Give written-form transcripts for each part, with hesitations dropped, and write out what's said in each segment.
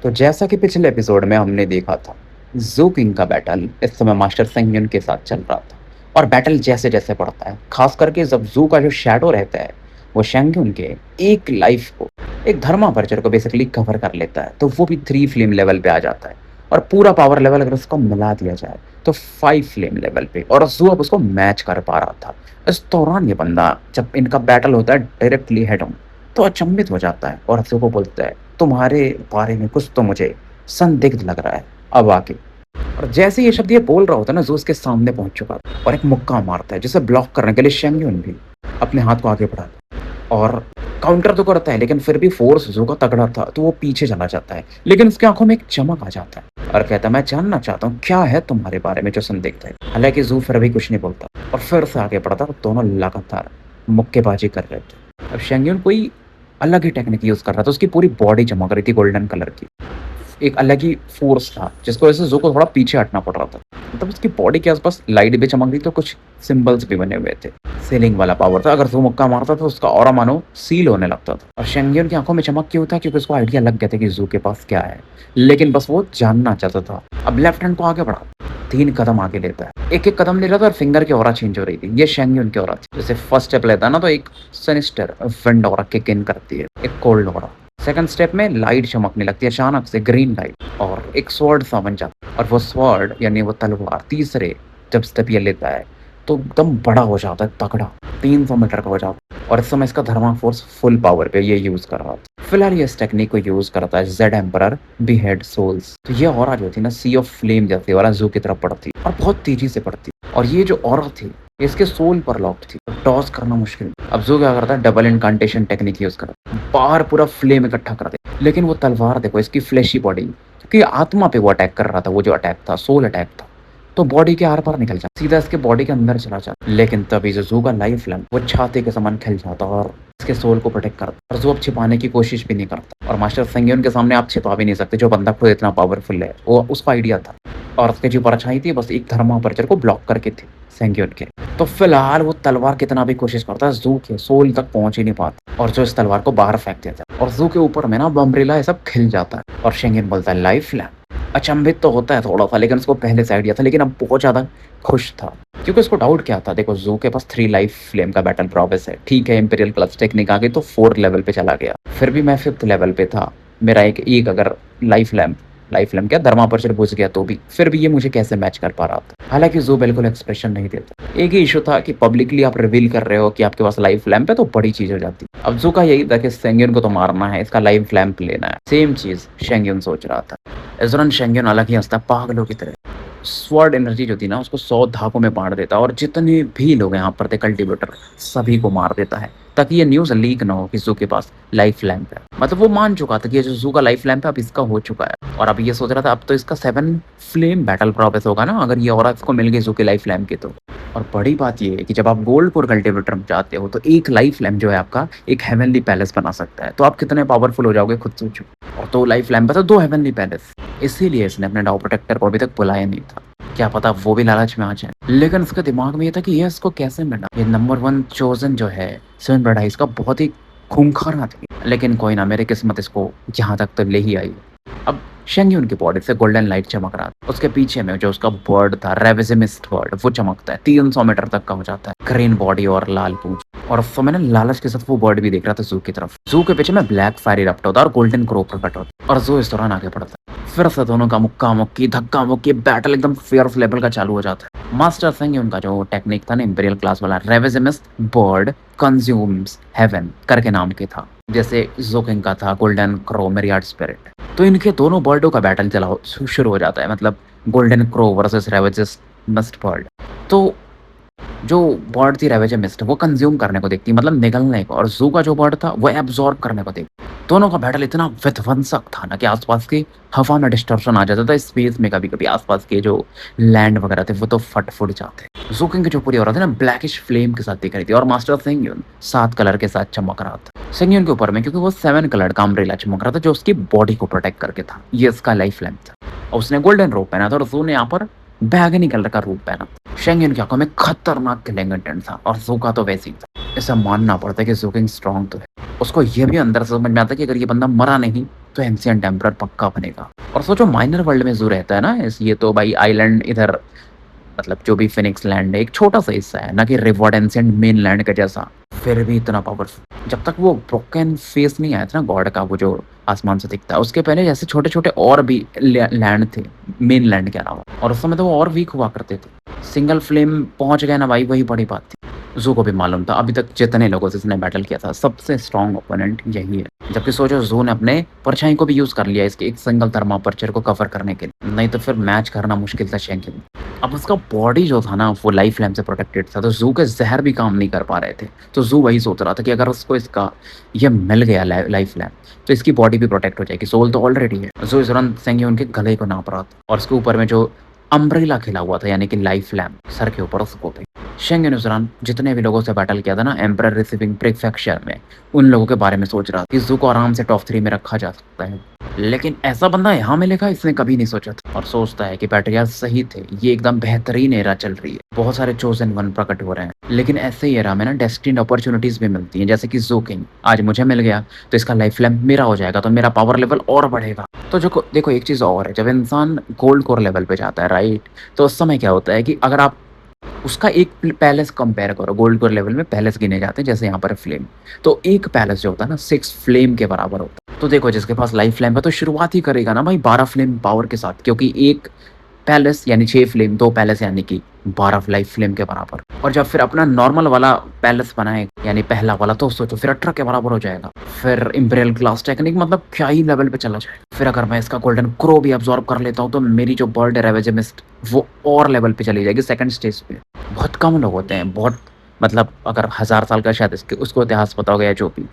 तो जैसा कि पिछले एपिसोड में हमने देखा था, ज़ू किंग का बैटल इस समय मास्टर सेंगियन के साथ चल रहा था। और बैटल जैसे-जैसे बढ़ता है, खास करके जब ज़ू का जो शैडो रहता है, वो शेंग्युन के एक लाइफ को, एक धर्मापर्चर को बेसिकली कवर कर लेता है, तो वो भी 3 फ्लेम लेवल पे आ जाता है। और पूरा पावर लेवल अगर उसको मिला दिया जाए, तो 5 फ्लेम लेवल पे, और ज़ू अब उसको मैच कर पा रहा था। इस दौरान ये बंदा, जब इनका बैटल होता है डायरेक्टली हेड ऑन, तो अचंभित हो जाता है और ज़ू को बोलता है, तुम्हारे बारे में कुछ तो मुझे संदिग्ध लग रहा है, अब आके। और जैसे ये शब्द ये बोल रहा होता है ना, जो उसके सामने पहुंच चुका था और एक मुक्का मारता है, जिसे ब्लॉक करने के लिए शेंग्यून भी अपने हाथ को आगे बढ़ाता है और काउंटर तो करता है, लेकिन फिर भी फोर्स जो का तगड़ा था, तो वो पीछे चला जाता है। लेकिन उसकी आंखों में एक चमक आ जाता है और कहता है, मैं जानना चाहता हूँ क्या है तुम्हारे बारे में जो संदिग्ध है। हालांकि जू फिर भी कुछ नहीं बोलता और फिर से आगे बढ़ता, तो दोनों लगातार मुक्केबाजी कर रहे थे। अब शेंग्यून कोई अलग ही टेक्निक यूज कर रहा था, उसकी पूरी बॉडी चमक रही थी गोल्डन कलर की। एक अलग ही फोर्स था, जिसकी वजह से ज़ू को थोड़ा पीछे हटना पड़ रहा था। मतलब उसकी बॉडी के आसपास लाइट भी चमक रही थी, तो कुछ सिंबल्स भी बने हुए थे। सीलिंग वाला पावर था, अगर ज़ू मुक्का मारता था तो उसका ऑरा मानो सील होने लगता था। और शेंगियन की आंखों में चमक क्यों था? क्योंकि उसको आइडिया लग गया था कि ज़ू के पास क्या है, लेकिन बस वो जानना चाहता था। अब लेफ्ट हैंड को आगे बढ़ा, 3 कदम आगे लेता है, एक-एक कदम ले रहा था और फिंगर की ऑरा चेंज हो रही थी। ये शेंगियन की ऑरा थी। जैसे फर्स्ट स्टेप लेता है ना, तो एक sinister wind aura kick in करती है, एक कोल्ड ऑरा। सेकंड स्टेप में लाइट चमकने लगती है अचानक से, ग्रीन लाइट, और एक स्वॉर्ड सा बन जाता है। और वो स्वॉर्ड यानी वो तलवार तीसरे जब स्टेप ये लेता है, तो एकदम बड़ा हो जाता है, तगड़ा 300 मीटर का हो जाता है। और इस समय इसका धर्मा फोर्स फुल पावर पे ये यूज कर रहा था। फिलहाल ये इस टेक्निक को यूज करता है जेड एम्परर बीहेड सोल्स। तो ये ऑरा जो थी ना, सी ऑफ फ्लेम जैसी ऑरा ज़ू की तरफ बढ़ती और बहुत तेजी से बढ़ती। और ये जो ऑरा थी, इसके सोल पर लॉक्ड थी, टॉस करना मुश्किल। अब ज़ू क्या करता है, डबल इनकांटेशन टेक्निक यूज करता है, बाहर पूरा फ्लेम इकट्ठा कर दे। लेकिन वो तलवार देखो, इसकी फ्लैशी बॉडी, क्योंकि आत्मा पे वो अटैक कर रहा था, वो जो अटैक था सोल अटैक था, तो बॉडी के आर पार निकल जाता, सीधा इसके बॉडी के अंदर चला जाता। लेकिन तभी जो ज़ू का लाइफ लैम्प वो छाते के समान खिल जाता और इसके सोल को प्रोटेक्ट करता। और ज़ू अब छिपाने की कोशिश भी नहीं करता। और मास्टर सेंगियन के सामने आप छिपा भी नहीं सकते, जो बंदा खुद इतना पावरफुल है, वो उसका आइडिया था। और उसकी जो परछाई थी, बस एक धर्मापर्चर को ब्लॉक करके थी सेंगियन के। तो फिलहाल वो तलवार कितना भी कोशिश करता है, ज़ू के सोल तक पहुंच ही नहीं पाता, और जो इस तलवार को बाहर फेंक देता है। और ज़ू के ऊपर में ना अम्ब्रेला ये सब खिल जाता है। और शेंगियन बोलता है, लाइफ लैम्प। अचंभित तो होता है थोड़ा सा, लेकिन उसको पहले से आइडिया था, लेकिन अब बहुत ज़्यादा खुश था, क्योंकि उसको डाउट क्या था। देखो, ज़ू के पास 3 लाइफ फ्लेम का बैटल प्रोग्रेस है, ठीक है, इंपीरियल क्लच टेक्निक आ गई तो 4 लेवल पे चला गया, फिर भी मैं 5th लेवल पे था। मेरा एक अगर लाइफ लैम्प क्या धर्मापर्चर बुझ गया, तो भी फिर भी ये मुझे कैसे मैच कर पा रहा था। हालांकि ज़ू बिल्कुल एक्सप्रेशन नहीं देता। एक ही इशू था कि पब्लिकली आप रिवील कर रहे हो कि आपके पास लाइफ लैम्प है, तो बड़ी चीज हो जाती। अब ज़ू का यही था कि शेंगियन को तो मारना है, इसका लाइफ लैम्प लेना है। सेम चीज शेंगियन सोच रहा था। इस दौरान शेंगियन अलग ही हंसता, पागलों की तरह। स्वॉर्ड एनर्जी जो थी ना, उसको 100 धागों में बांट देता और जितने भी लोग यहाँ पर थे कल्टिवेटर, सभी को मार देता है, ताकि ये न्यूज़ लीक ना हो कि ज़ू के पास लाइफ लैम्प है। मतलब वो मान चुका था कि ये जो ज़ू का लाइफ लैम्प है अब इसका हो चुका है। और अब ये सोच रहा था, अब तो इसका 7 फ्लेम बैटल प्रोग्रेस होगा ना, अगर ये और इसको मिल गई ज़ू के लाइफ लैम्प के तो। और बड़ी बात ये है कि जब आप गोल्ड कोर कल्टिवेटर में जाते हो, तो एक लाइफ लैम्प जो है आपका एक हेवनली पैलेस बना सकता है। तो आप कितने पावरफुल हो जाओगे, खुद सोचो। और 2 लाइफ लैम्प है तो 2 हेवनली पैलेस। इसीलिए इसने अपने डाउ प्रोटेक्टर को अभी तक बुलाया नहीं था। क्या पता वो भी लालच में आ जाए। लेकिन उसके दिमाग में ये था कि ये इसको कैसे मिला। ये नंबर 1 चोजन जो है 7 ब्लड आइज का, बहुत ही खूंखार आदमी। लेकिन कोई ना, मेरी किस्मत इसको यहाँ तक तो ले ही आई। अब शेंगियन की बॉडी से गोल्डन लाइट चमक रहा था। उसके पीछे में जो उसका बर्ड था, रेविजिमिस्ट बर्ड, वो चमकता है, 300 मीटर तक का हो जाता है, ग्रीन बॉडी और लाल पूंछ। और उस समय ना लालच के साथ वो बर्ड भी देख रहा था ज़ू की तरफ। ज़ू के पीछे में ब्लैक फायरी रप्ट होता है और गोल्डन क्रो प्रकट होता है। और ज़ू इस दौरान आगे बढ़ता है। फिर से दोनों का मुक्का मुक्की, धक्का मुक्की बैटल एकदम फेयर लेवल का चालू हो जाता है। मास्टर सेंगियन का जो टेक्निक था ना, इंपीरियल क्लास वाला, रेविजिमिस्ट बर्ड कंज्यूम्स हेवन करके नाम के था, जैसे ज़ू किंग का था गोल्डन क्रो मिरियाड स्पिरिट। तो इनके दोनों बर्डों का बैटल चला शुरू हो जाता है, मतलब गोल्डन क्रो वर्सेस रेविजिमिस्ट बर्ड। तो जो बर्ड थी रेविजिमिस्ट, वो कंज्यूम करने को देखती, मतलब निगलने को, और ज़ू का जो बर्ड था वो एब्जॉर्ब करने को देखती। दोनों का बैटल इतना विध्वंसक था ना कि आसपास की हवा में डिस्टर्शन आ जाता था, स्पेस में कभी कभी आसपास के जो लैंड वगैरह थे वो तो फट फुट जाते। ज़ू किंग की जो पूरी औरत है ना, ब्लैकिश फ्लेम के साथ दिख रही थी, और मास्टर सेंगियन 7 कलर के साथ चमक रहा था। सेंगियन के ऊपर में क्योंकि वो 7 कलर का अम्ब्रेला चमक रहा था, जो उसकी बॉडी को प्रोटेक्ट करके था। ये इसका लाइफ लैम्प था। और उसने गोल्डन रोप पहना था और ज़ू ने यहाँ पर बैगनी कलर का रूप पहना। शेंगेन की आंखों में खतरनाक किलिंग इंटेंट था और जू का तो वैसे ही था। इसे मानना पड़ता है कि जू किंग स्ट्रांग तो है। उसको ये भी अंदर से समझ में आता है कि अगर ये बंदा मरा नहीं तो एंशिएंट एम्परर पक्का बनेगा। और सोचो माइनर वर्ल्ड में जू रहता है ना, ये तो भाई आइलैंड इधर, मतलब जो भी फिनिक्स लैंड है एक छोटा सा हिस्सा है ना, कि रिवॉर्ड एंशिएंट मेन लैंड का जैसा, फिर भी इतना पावरफुल। जब तक वो ब्रोकन फेस नहीं आया था ना गॉड का, वो जो आसमान से दिखता है, उसके पहले जैसे छोटे छोटे और भी लैंड थे मेन लैंड के अलावा, और उस समय तो वो और वीक हुआ करते थे। सिंगल फ्लेम पहुंच गए ना भाई, वही बड़ी बात थी। जू को भी मालूम था अभी तक जितने लोगों से इसने बैटल किया था सबसे स्ट्रॉन्ग ओपोनेंट यही है। जबकि सोचो जू ने अपने परछाई को भी यूज कर लिया इसके एक सिंगल थर्मा अपर्चर को कवर करने के लिए, नहीं तो फिर मैच करना मुश्किल था शेंकिन। अब उसका बॉडी जो था ना वो लाइफ लैम्प से प्रोटेक्टेड था, तो जू के जहर भी काम नहीं कर पा रहे थे। तो जू वही सोच रहा था कि अगर उसको इसका ये मिल गया लाइफ लैम्प, तो इसकी बॉडी भी प्रोटेक्ट हो जाएगी, सोल तो ऑलरेडी है। जू इस दौरान सेंगी उनके गले को नाप रहा था और उसके ऊपर में जो अम्ब्रेला खिला हुआ था यानी कि लाइफ लैम्प सर के ऊपर उसको थे। शेंगेन उस दौरान जितने भी लोगों से बैटल किया था ना एम्परर रिसीविंग प्रीफेक्चर में, उन लोगों के बारे में सोच रहा था कि जू को आराम से टॉप 3 में रखा जा सकता है। लेकिन ऐसा बंदा यहाँ मिलेगा इसने कभी नहीं सोचा था, और सोचता है कि पैट्रियार्च सही थे, ये एकदम बेहतरीन एरा चल रही है, बहुत सारे चोजन वन प्रकट हो रहे हैं। लेकिन ऐसे ही एरा में ना डेस्टिन्ड अपॉर्चुनिटीज भी मिलती हैं, जैसे कि जू किंग आज मुझे मिल गया तो इसका लाइफ लैम्प मेरा हो जाएगा, तो मेरा पावर लेवल और बढ़ेगा। तो जो देखो एक चीज और है, जब इंसान गोल्ड कोर लेवल पे जाता है राइट, तो उस समय क्या होता है कि अगर आप उसका एक पैलेस कंपेयर करो, गोल्ड कोर लेवल में पैलेस गिने जाते हैं जैसे यहाँ पर फ्लेम, तो एक पैलेस जो होता है ना 6 फ्लेम के बराबर होता है। तो देखो जिसके पास लाइफ लैम्प है तो शुरुआत ही करेगा ना भाई 12 फ्लेम पावर के साथ, क्योंकि एक पैलेस यानी 6 फ्लेम, 2 पैलेस यानी कि 12 लाइफ फ्लेम के बराबर। और जब फिर अपना नॉर्मल वाला पैलेस बनाए यानी पहला वाला, तो सोचो फिर 18 के बराबर हो जाएगा। फिर इंपीरियल ग्लास टेक्निक मतलब क्या ही लेवल पे चला जाएगा। फिर अगर मैं इसका गोल्डन क्रो भी अब्सॉर्ब कर लेता हूँ तो मेरी जो बर्ड रेवेजमिस्ट वो और लेवल पे चली जाएगी सेकंड स्टेज पे। बहुत कम लोग होते हैं, बहुत मतलब अगर 1000 साल का शायद इसके उसको इतिहास पता हो गया जो भी,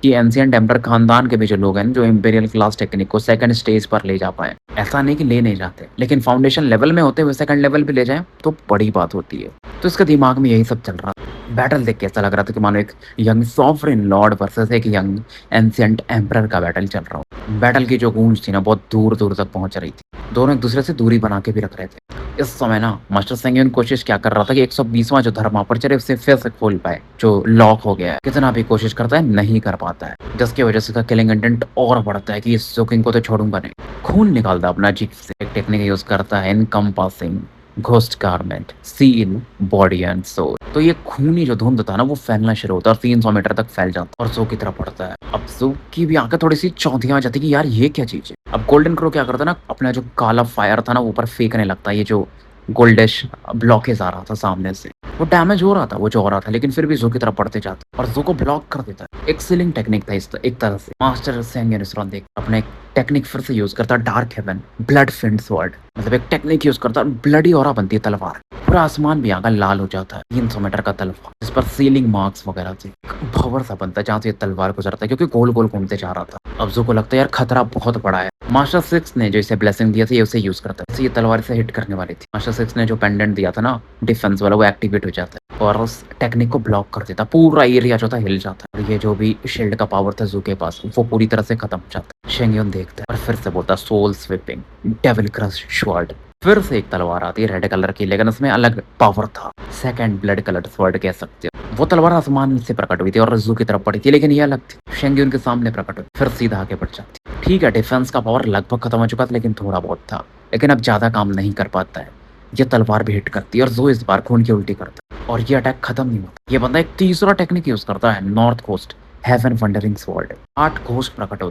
कि एंशिएंट एम्परर खानदान के भी जो लोग हैं जो इंपीरियल क्लास टेक्निक को सेकंड स्टेज पर ले जा पाए। ऐसा नहीं कि ले नहीं जाते, लेकिन फाउंडेशन लेवल में होते हुए सेकंड लेवल पे ले जाए तो बड़ी बात होती है। तो इसके दिमाग में यही सब चल रहा था। बैटल देख के ऐसा लग रहा था कि मानो एक यंग सॉवरेन लॉर्ड वर्सेस एक यंग एंशिएंट एम्परर का बैटल चल रहा हो। बैटल की जो गूंज थी ना बहुत दूर दूर तक पहुंच रही थी, दोनों एक दूसरे से दूरी बना के भी रख रहे थे। इस समय ना मास्टर सेंगियन कोशिश क्या कर रहा था कि 120वां जो धर्म अपर्चर है उसे फिर से खोल पाए, जो लॉक हो गया है। कितना भी कोशिश करता है नहीं कर पाता है, जिसकी वजह से किलिंग इंटेंट और बढ़ता है कि इस जोकिंग को तो छोड़ूंगा नहीं। खून निकालता अपना जीप से, एक टेक्निक यूज करता है encompassing ghost garment seal body and soul. तो ये खूनी जो धुंध था ना वो फैलना शुरू होता है और 300 मीटर तक फैल जाता है और जू की तरफ पड़ता है। अब जू की भी आंखें थोड़ी सी चौंधियां आ जाती कि यार ये क्या चीज है। अब गोल्डन क्रो क्या करता है ना, अपना जो काला फायर था ना ऊपर फेंकने लगता है, ये जो गोल्डिश ब्लॉकेज आ रहा था सामने से, वो डैमेज हो रहा था, वो जो हो रहा था, लेकिन फिर भी जू की तरफ बढ़ते जाता और जू को ब्लॉक कर देता है। एक सीलिंग टेक्निक था इस एक तरह से। मास्टर सेंगियन इस दौरान देख अपने टेक्निक फिर से यूज करता, डार्क हेवन ब्लड फिंड स्वॉर्ड, मतलब एक टेक्निक यूज करता, ब्लडी ऑरा बनती है तलवार, पूरा आसमान भी आकर लाल हो जाता है। 300 मीटर का तलवार जिस पर सीलिंग मार्क्स वगैरह थे, भंवर सा बनता है जहाँ से तलवार गुजरता है, क्योंकि गोल गोल घूमते जा रहा था। अब जू को लगता है यार खतरा बहुत बड़ा है। मास्टर 6 ने जो इसे ब्लेसिंग दिया था ये उसे यूज करता है, ये तलवार से हिट करने वाली थी। मास्टर 6 ने जो पेंडेंट दिया था ना डिफेंस वाला, वो एक्टिवेट हो जाता है और उस टेक्निक को ब्लॉक कर देता, पूरा एरिया जो था हिल जाता है। और ये जो भी शील्ड का पावर था जू के पास वो पूरी तरह से खत्म हो जाता है। शेंगियन देखता है और फिर से बोलता soul sweeping devil crush sword. फिर से एक तलवार आती है रेड कलर की, लेकिन उसमें अलग पावर था, सेकंड ब्लड कलर स्वॉर्ड कह सकते हो। वो तलवार आसमान से प्रकट हुई थी और जू की तरफ पड़ी थी, लेकिन ये अलग थी। शेंगियन के सामने प्रकट हुई, फिर सीधा आगे बढ़ जाती। ठीक है डिफेंस का पावर लगभग खत्म हो चुका था, लेकिन थोड़ा बहुत था, लेकिन अब ज्यादा काम नहीं कर पाता है। ये तलवार भी हिट करती है और जू इस बार खून की उल्टी करता है और ये अटैक खत्म नहीं होता। ये बंदा एक तीसरा टेक्निक यूज करता है, north coast heaven wandering sword. 8 ghost प्रकट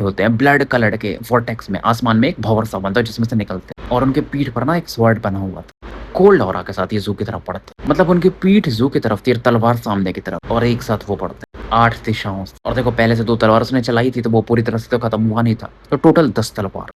होते हैं ब्लड कलर के वॉर्टेक्स में, आसमान में एक भंवर सा बनता है जिसमें से निकलते हैं, और उनके पीठ पर ना एक स्वॉर्ड बना हुआ था। कोल्ड ऑरा के साथ ये जू की तरफ पड़ते, मतलब उनकी पीठ जू की तरफ थी, तलवार सामने की तरफ, और एक साथ वो पड़ते 8 दिशाओं से। और देखो पहले से 2 तलवार उसने चलाई थी तो वो पूरी तरह से तो खत्म हुआ नहीं था, तो टोटल 10 तलवार।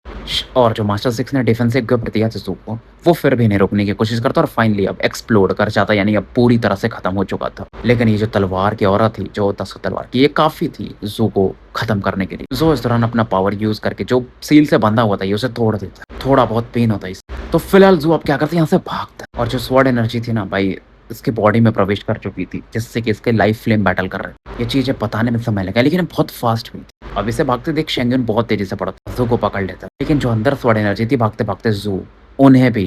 और जो मास्टर 6 ने डिफेंस एक गिफ्ट दिया जू को, वो फिर भी नहीं रोकने की कोशिश करता और फाइनली अब एक्सप्लोड कर जाता, यानी अब पूरी तरह से खत्म हो चुका था। लेकिन ये जो तलवार की ऑरा थी, जो 10 तलवार की, ये काफी थी जू को खत्म करने के लिए। जू इस दौरान अपना पावर यूज करके जो सील से बंधा हुआ था ये उसे तोड़ देता है, थोड़ा बहुत पेन होता है इसे। तो फिलहाल जू अब क्या करते हैं, यहाँ से भागता है, और जो स्वॉर्ड एनर्जी थी ना भाई इसके बॉडी में प्रवेश कर चुकी थी, जिससे कि इसके लाइफ फ्लेम बैटल कर रहे हैं। ये चीजें बताने में समय लगा, लेकिन बहुत फास्ट हुई थी। अब इसे भागते देख शेंगियन बहुत तेजी से पड़ता, जू को पकड़ लेता, लेकिन जो अंदर स्वॉर्ड एनर्जी थी, भागते भागते जू उन्हें भी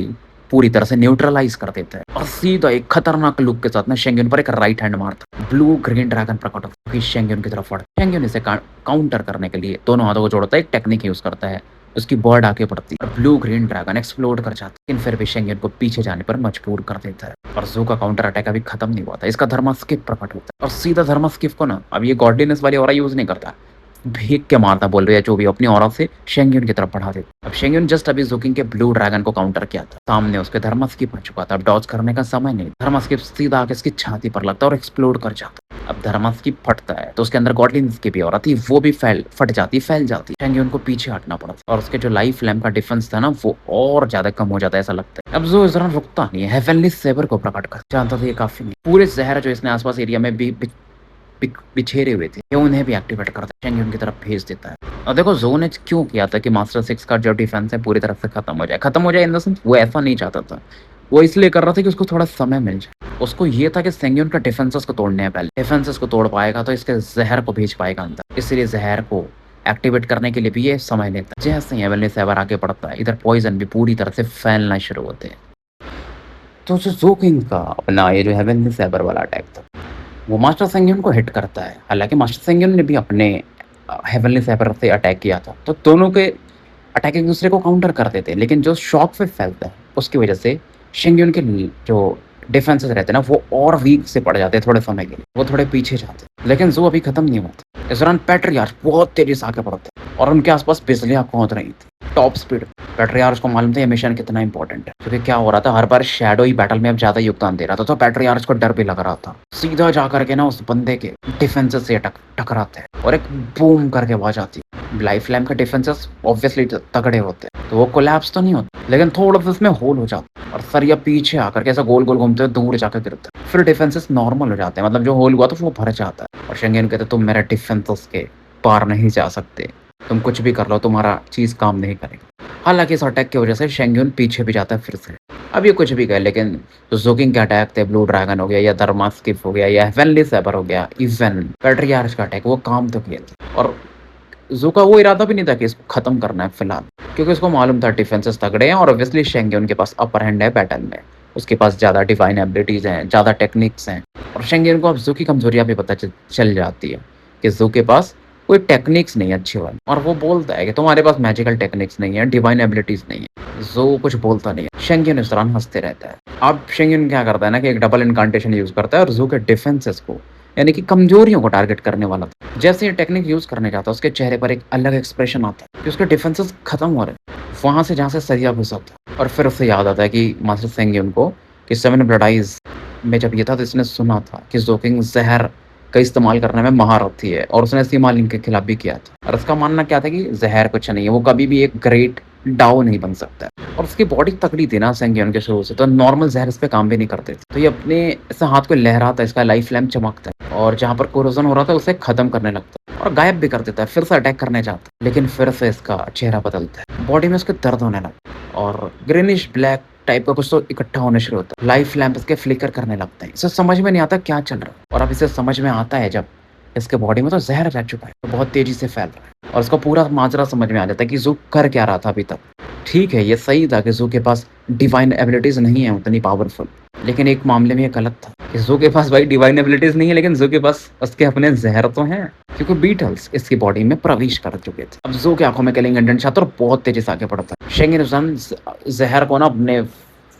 पूरी तरह से न्यूट्रलाइज कर देता है और सीधा एक खतरनाक लुक के साथ ना शेंगेन पर एक राइट हैंड मारता है। ब्लू ग्रीन ड्रैगन प्रकट होता है शेंगेन की तरफ बढ़ता है। शेंगेन इसे काउंटर करने के लिए दोनों हाथों को जोड़ता है, एक टेक्निक यूज करता है। उसकी बर्ड आगे बढ़ती है और ब्लू ग्रीन ड्रैगन एक्सप्लोड कर जाता है, लेकिन फिर भी शेंगेन को पीछे जाने पर मजबूर कर देता है। और जू का काउंटर अटैक अभी खत्म नहीं हुआ था, इसका धर्मा स्किप प्रकट होता है और सीधा धर्मा स्किप को ना अब ये गॉडलीनेस वाली ऑरा यूज नहीं करता, भीग के मारता बोल रहे हैं जो भी अपनी ऑरा से शेंगेन की तरफ बढ़ा देता। अब शेंगेन जस्ट अभी जुकिंग के ब्लू ड्रैगन को काउंटर किया था, सामने उसके धर्मा स्किप आ चुका था, अब डॉज करने का समय नहीं। धर्मा स्किप सीधा आके इसकी छाती पर लगता है और एक्सप्लोड कर जाता है। अब धर्मा स्किप फटता है तो उसके अंदर गॉडलिन्स की भी ऑरा थी, वो भी फट जाती, फैल जाती। शेंगेन को पीछे हटना पड़ता और उसके जो लाइफ लैम्प का डिफेंस था ना वो और ज्यादा कम हो जाता है ऐसा लगता है। अब जो इस दौरान रुकता नहीं है, हेवनली सेबर को प्रकट कर जानता था ये काफी नहीं, पूरे जहर जो इसने आसपास एरिया में भी बिछेरे हुए थे ये उन्हें भी एक्टिवेट करता है, शेंगेन की तरफ भेज देता है। और देखो जो ने क्यों किया था कि मास्टर 6 का जो डिफेंस है पूरी तरह से खत्म हो जाए इन द सेंस वो ऐसा नहीं चाहता था, वो इसलिए कर रहा था कि उसको थोड़ा समय मिल जाए। उसको ये था कि शेंगेन का डिफेंसेस को तोड़ने हैं, पहले डिफेंसेस को तोड़ पाएगा तो इसके जहर को भेज पाएगा अंदर, इसलिए जहर को एक्टिवेट करने के लिए भी ये समय लेता है। जैसे ही हेवनली सेवर आगे बढ़ता है इधर पॉइजन भी पूरी तरह से फैलना शुरू होते हैं। तो जो जोकिंग का अपना ये जो हेवनली सेवर वाला अटैक था वो मास्टर शेंगेन को हिट करता है। हालांकि मास्टर शेंगेन ने भी अपने हेवनली सेवर से अटैक किया था तो दोनों के अटैक एक दूसरे को काउंटर कर देते हैं, लेकिन जो शॉक वेव फैलता है उसकी वजह से शेंगेन के जो डिफेंसेस रहते हैं ना वो और वीक से पड़ जाते हैं थोड़े समय के लिए, वो थोड़े पीछे जाते हैं। लेकिन जो अभी खत्म नहीं होता, इस दौरान पैट्रियार्च बहुत तेजी से आगे बढ़ते हैं और उनके आसपास बिजलियां पहुंच रही थी टॉप स्पीड। पैट्रियार्च को मालूम था ये मिशन कितना इंपॉर्टेंट है, क्योंकि क्या हो रहा था हर बार शैडो ही बैटल में अब ज्यादा योगदान दे रहा था, तो पैट्रियार्च को डर भी लग रहा था। सीधा जा करके ना उस बंदे के डिफेंसेस से टकराते हैं और एक बूम करके आवाज आती है। लाइफ लैम्प के डिफेंसेस ऑब्वियसली तगड़े होते हैं तो वो कोलैप्स तो नहीं होता, लेकिन थोड़ा सा उसमें होल हो जाता है और सरिया पीछे आकर के ऐसा गोल गोल घूमते हुए दूर जाकर गिरता है। फिर डिफेंसेस नॉर्मल हो जाते हैं, मतलब जो होल हुआ तो वो भर जाता है और शेंगेन कहते तुम मेरे डिफेंसेस के पार नहीं जा सकते, तुम कुछ भी कर लो तुम्हारा चीज काम नहीं करेगा। हालांकि इस अटैक की वजह से शेंगेन पीछे भी जाता है फिर से। अब ये कुछ भी कहे लेकिन जो जोकिंग के अटैक थे, ब्लू ड्रैगन हो गया या धर्मा स्किप हो गया या हेवनली सेबर हो गया, इवन पैट्रियार्च का अटैक, वो काम तो किए थे। और जू का वो इरादा भी नहीं था कि इसको खत्म करना है फिलहाल, क्योंकि उसको मालूम था डिफेंसेस तगड़े हैं और ऑब्वियसली शेंगेन के पास अपर हैंड है बैटल में, उसके पास ज़्यादा डिवाइन एबिलिटीज़ हैं, ज़्यादा टेक्निक्स हैं। और शेंगेन को अब जू की कमजोरियाँ भी पता चल जाती है कि जू के पास कोई टेक्निक्स नहीं है अच्छी वाली, और वो बोलता है कि तुम्हारे पास मैजिकल टेक्निक्स नहीं है, डिवाइन एबिलिटीज़ नहीं है। जू कुछ बोलता नहीं है, शेंगेन इस दौरान हंसते रहता है। अब शेंगेन क्या करता है ना कि एक डबल इनकांटेशन यूज करता है और जू के डिफेंसेस को यानी कि कमजोरियों को टारगेट करने वाला था। जैसे ये टेक्निक यूज करने जाता है उसके चेहरे पर एक अलग एक्सप्रेशन आता है कि उसके डिफेंसेस खत्म हो रहे हैं, वहां से जहाँ से सरिया घुसा था। और फिर उसे याद आता है कि मास्टर शेंगेन को कि 7 ब्लड आइज में जब ये था तो इसने सुना था कि जोकिंग जहर का इस्तेमाल करने में महारथी है और उसने सीमा लिंक के खिलाफ भी किया था। और उसका मानना क्या था कि जहर कुछ नहीं है, वो कभी भी एक ग्रेट डाउ नहीं बन सकता। और उसकी बॉडी तगड़ी थी ना शेंगेन के शुरू से, तो नॉर्मल जहर इस पे काम भी नहीं करते थे। तो ये अपने ऐसे हाथ को लहराता है, इसका लाइफ लैम्प चमकता है और जहाँ पर कोरोजन हो रहा था उसे खत्म करने लगता है और गायब भी कर देता है। फिर से अटैक करने जाता है लेकिन फिर से इसका चेहरा बदलता है, बॉडी में उसके दर्द होने लगता है और ग्रीनिश ब्लैक टाइप का कुछ तो इकट्ठा होने शुरू होता है। लाइफ लैम्प इसके फ्लिकर करने लगते हैं, इसे समझ में नहीं आता क्या चल रहा है। और अब इसे समझ में आता है जब इसके बॉडी में तो जहर रह चुका है, तो बहुत तेजी से फैल रहा है और उसका पूरा माजरा समझ में आ जाता है कि जू कर क्या रहा था अभी तक। ठीक है ये सही था कि जू के पास डिवाइन एबिलिटीज नहीं है उतनी पावरफुल, लेकिन एक मामले में ये गलत था कि जू के पास भाई डिवाइन एबिलिटीज नहीं है, लेकिन जू के पास उसके अपने जहर तो हैं, क्योंकि बीटल्स इसकी बॉडी में प्रवेश कर चुके थे। अब जू की आंखों में किलिंग इंटेंट छाता और बहुत तेजी से आगे बढ़ता है। शेंगेन जहर को ना अपने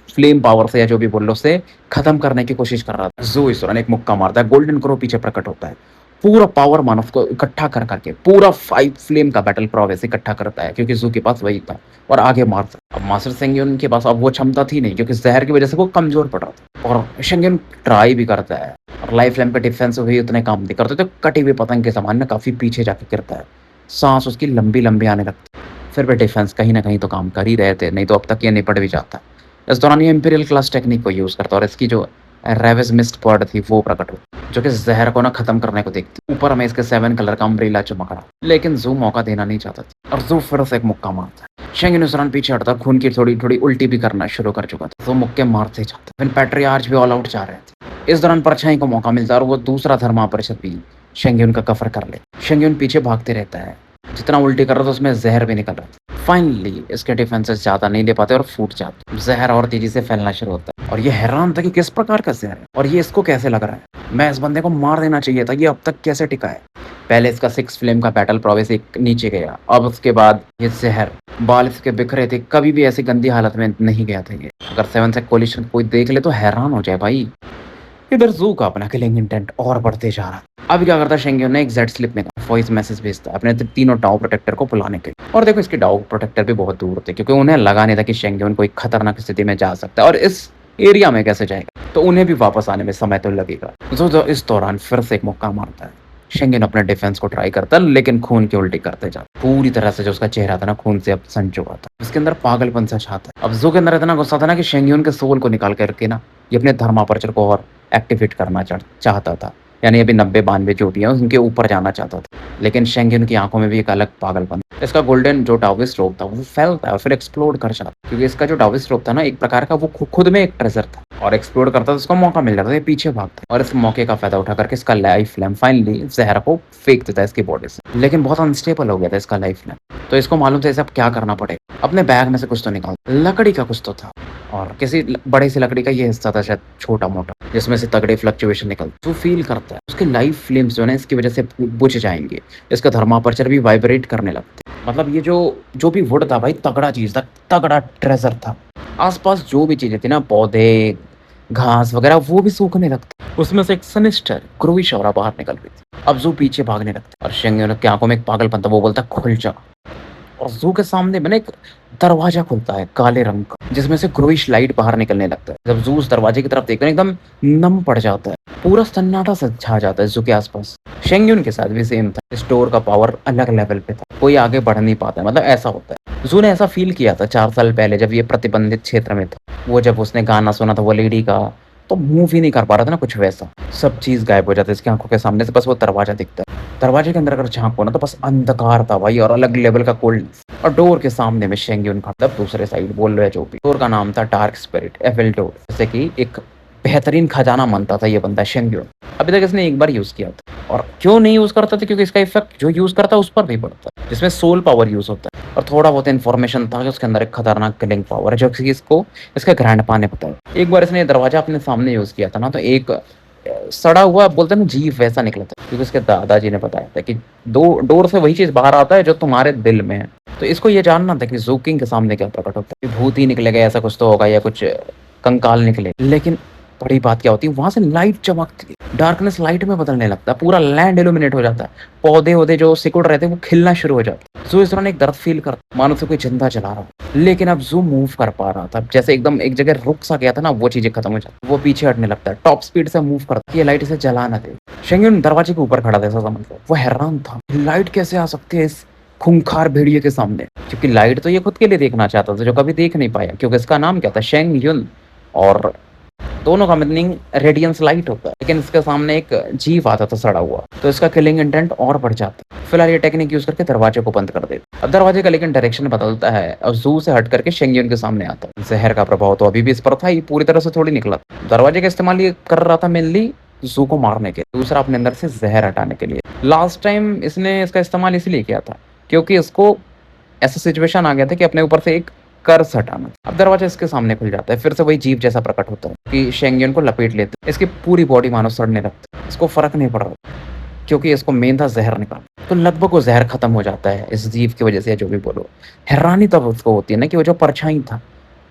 फ्लेम पावर से या जो भी बोल लो से खत्म करने की कोशिश कर रहा था। जू इस दौरान एक मुक्का मारता है, गोल्डन क्रो पीछे प्रकट होता है, पूरा पावर मानव को इकट्ठा कर करके पूरा 5 फ्लेम का बैटल प्रोवेस इकट्ठा करता है, क्योंकि जू के पास वही था और आगे मारता। अब मास्टर शेंगेन के पास अब वो क्षमता थी नहीं, क्योंकि जहर की वजह से वो कमजोर पड़ रहा था। और शेंगेन ट्राई भी करता है और लाइफ लैम्प का डिफेंस भी उतने काम नहीं करते, तो कटी हुई पतंग के समान ना काफी पीछे जाके गिरता है, सांस उसकी लंबी लंबी आने लगती। फिर भी डिफेंस कहीं ना कहीं तो काम कर ही रहे थे, नहीं तो अब तक ये निपट भी जाता। इस दौरान ये इंपीरियल क्लास टेक्निक को यूज करता और इसकी जो रेविस मिस्ट बर्ड थी वो प्रकट हुई, जो कि जहर को ना खत्म करने को देखती। ऊपर में इसके 7 कलर का अम्ब्रेला चमक रहा, लेकिन जू मौका देना नहीं चाहता था और जू फिर से एक मुक्का मारता है। शेंगेन उस दौरान पीछे हटता, खून की थोड़ी थोड़ी उल्टी भी करना शुरू कर चुका था, तो मुक्के मारते जाता। फिर पैट्रियार्च भी ऑल आउट जा रहे थे। इस दौरान परछाई को मौका मिलता और वो दूसरा धर्मा परिषद भी शेंगेन का कफर कर ले। शेंगेन पीछे भागते रहता है जितना उल्टी कर रहा था उसमें ज़हर भी निकल रहा था। फाइनली इसके डिफेंसेस ज़्यादा नहीं ले पाते और फूट जाते। ज़हर और तेज़ी से फैलना शुरू होता है और ये हैरान था कि किस प्रकार का ज़हर है और ये इसको कैसे लग रहा है। मैं इस बंदे को मार देना चाहिए था, ये अब तक कैसे टिका है। पहले इसका 6 फ्लेम का बैटल प्रोवेस एक नीचे गया, अब उसके बाद ये ज़हर, बाल इसके बिखरे थे, कभी भी ऐसी गंदी हालत में नहीं गया था ये। अगर 7 से कोलिशन कोई देख ले तो हैरान हो जाए भाई। इधर ज़ू का अपना किलिंग इंटेंट और बढ़ते जा रहा। अब क्या करता है शेंगियोन ने एक जेड स्लिप में वॉइस मैसेज भेजता है अपने तीनों डाउ प्रोटेक्टर को बुलाने के लिए। और देखो इसके डाउ प्रोटेक्टर भी बहुत दूर थे क्योंकि उन्हें लगा नहीं था कि शेंगियोन कोई खतरनाक स्थिति में जा सकता है और इस एरिया में कैसे जाएगा, तो उन्हें भी वापस आने में समय तो लगेगा। जो इस दौरान फिर से एक मौका मारता है। शेंगियोन अपने डिफेंस को ट्राई करता है लेकिन खून की उल्टी करते जाता। पूरी तरह से जो उसका चेहरा था ना खून से अब सन चुका था। उसके अंदर पागलपन सा छाता है। अब ज़ू के अंदर इतना गुस्सा था ना कि शेंगियोन के सोल को निकाल करके ना ये अपने धर्मापर्चर को और एक्टिवेट करना चाहता था। यानी अभी 90-92 जो भी हैं उनके ऊपर जाना चाहता था। लेकिन शेंगियोन की आंखों में भी एक अलग पागलपन। इसका गोल्डन जो डाउविस स्ट्रोक था वो फैलता है और फिर एक्सप्लोड कर जाता है क्योंकि इसका जो डाउविस स्ट्रोक था ना एक प्रकार का वो खुद में एक ट्रेजर था और एक्सप्लोड करता तो उसको मौका मिल जाता था, ये पीछे भागता है और इस मौके का फायदा उठा करके इसका लाइफ लैम्प फाइनली जहर को फेंक देता है इसकी बॉडी से। लेकिन बहुत अनस्टेबल हो गया था इसका लाइफ लैम्प, तो इसको मालूम था इसे अब क्या करना पड़ेगा। अपने बैग में से कुछ तो निकाल, लकड़ी का कुछ तो था और किसी बड़े सी लकड़ी का ये हिस्सा था शायद छोटा मोटा जिसमें से तगड़े फ्लक्चुएशन निकलते। जो फील करता है उसके लाइफ फ्लेम्स जो है ना इसकी वजह से बुझ जाएंगे, इसका थर्मापर्चर भी वाइब्रेट करने लगते। मतलब ये जो भी वुड था भाई तगड़ा चीज था, तगड़ा ट्रेजर था। आसपास जो भी चीजें थी ना पौधे घास वगैरह वो भी सूखने लगते। उसमें से एक सनिस्टर क्रूइश और बाहर निकल रही थी। अब जू पीछे भागने लगता और शेंगियोन की आंखों में एक पागलपन था, वो बोलता खुल जा। और जू के सामने मैंने एक दरवाजा खुलता है काले रंग का जिसमें से ग्रोइश लाइट बाहर निकलने लगता है। जब जू उस दरवाजे की तरफ देखकर एकदम नम पड़ जाता है, पूरा सन्नाटा सा छा जाता है जू के आसपास। शेंगियोन के साथ भी सेम था, इस डोर का पावर अलग लेवल पे था, कोई आगे बढ़ नहीं पाता, मतलब ऐसा होता है। जू ने ऐसा फील किया था 4 साल पहले जब ये प्रतिबंधित क्षेत्र में था। वो जब उसने गाना सुना था वो लेडी का, तो मूव ही नहीं कर पा रहा था ना कुछ वैसा, सब चीज गायब हो जाती है इसकी आंखों के सामने से, बस वो दरवाजा दिखता है। दरवाजे के अंदर अगर झांको ना तो बस अंधकार था भाई और अलग लेवल का कोल्डनेस। और डोर के सामने में शेंगियोन खड़ा, दूसरे साइड बोल रहे जो भी। डोर का नाम था डार्क स्पिरिट एविल डोर, जैसे कि एक बेहतरीन खजाना मानता था ये बंदा शेंगियोन। अभी तक इसने एक बार यूज किया था और क्यों नहीं यूज करता था, क्योंकि इसका इफेक्ट जो यूज करता है उस पर भी पड़ता है, जिसमें सोल पावर यूज होता है। और थोड़ा बहुत इन्फॉर्मेशन था कि उसके अंदर एक खतरनाक किलिंग पावर है जो कि इसको इसके ग्रैंडपा ने बताया। एक बार इसने दरवाजा अपने सामने यूज किया था ना तो एक सड़ा हुआ बोलते हैं ना जीव वैसा निकला था, क्योंकि उसके दादाजी ने बताया था कि डोर से वही चीज बाहर आता है जो तुम्हारे दिल में है। तो इसको ये जानना था कि ज़ूकिंग के सामने क्या प्रकट होता है, भूत ही निकलेगा ऐसा कुछ तो होगा या कुछ कंकाल निकले। लेकिन बड़ी बात क्या होती है, वहां से लाइट चमकती है, डार्कनेस लाइट में बदलने लगता है, पूरा लैंड इल्यूमिनेट हो जाता है, पौधे वौधे जो सिकुड़ रहे थे वो खिलना शुरू हो जाते। जू इस दौरान एक दर्द फील करता, मानो से कोई जिंदा चला रहा हो। लेकिन अब जू मूव कर पा रहा था, जैसे एकदम एक जगह रुक सा गया था ना वो चीजें खत्म हो जाती, वो पीछे हटने लगता है, टॉप स्पीड से मूव करता है, ये लाइट इसे जला ना दे। शेंगियोन दरवाजे के ऊपर खड़ा था, ऐसा समझ लो। वो हैरान था, लाइट कैसे आ सकती है इस खूंखार भेड़िए के सामने, क्योंकि लाइट तो ये खुद के लिए देखना चाहता था जो कभी देख नहीं पाया, क्योंकि इसका नाम क्या था, शेंगियोन, और दोनों का मीनिंग रेडियंस लाइट होता है। लेकिन इसके सामने एक जीव आता था सड़ा हुआ, तो इसका किलिंग इंटेंट और बढ़ जाता। फिलहाल ये टेक्निक यूज करके दरवाजे को बंद कर देता। अब दरवाजे का लेकिन डायरेक्शन बदलता है और जू से हट करके शेंगियोन के सामने आता है। जहर का प्रभाव तो अभी भी इस पर था, ये पूरी तरह से थोड़ी निकला। दरवाजे का इस्तेमाल ये कर रहा था मेनली जू को मारने के, दूसरा अपने अंदर से जहर हटाने के लिए। लास्ट टाइम इसने इसका इस्तेमाल इसलिए किया था क्योंकि इसको ऐसा सिचुएशन आ गया था कि अपने ऊपर से एक कर्स हटाना। अब दरवाजा इसके सामने खुल जाता है, फिर से वही जीव जैसा प्रकट होता है कि शेंगियोन को लपेट लेते हैं। इसकी पूरी बॉडी मानो सड़ने लगती है, इसको फर्क नहीं पड़ रहा क्योंकि इसको मेन था जहर निकाल। तो लगभग वो जहर खत्म हो जाता है इस जीव की वजह से, जो भी बोलो। हैरानी तब उसको होती है ना कि वो जो परछाई था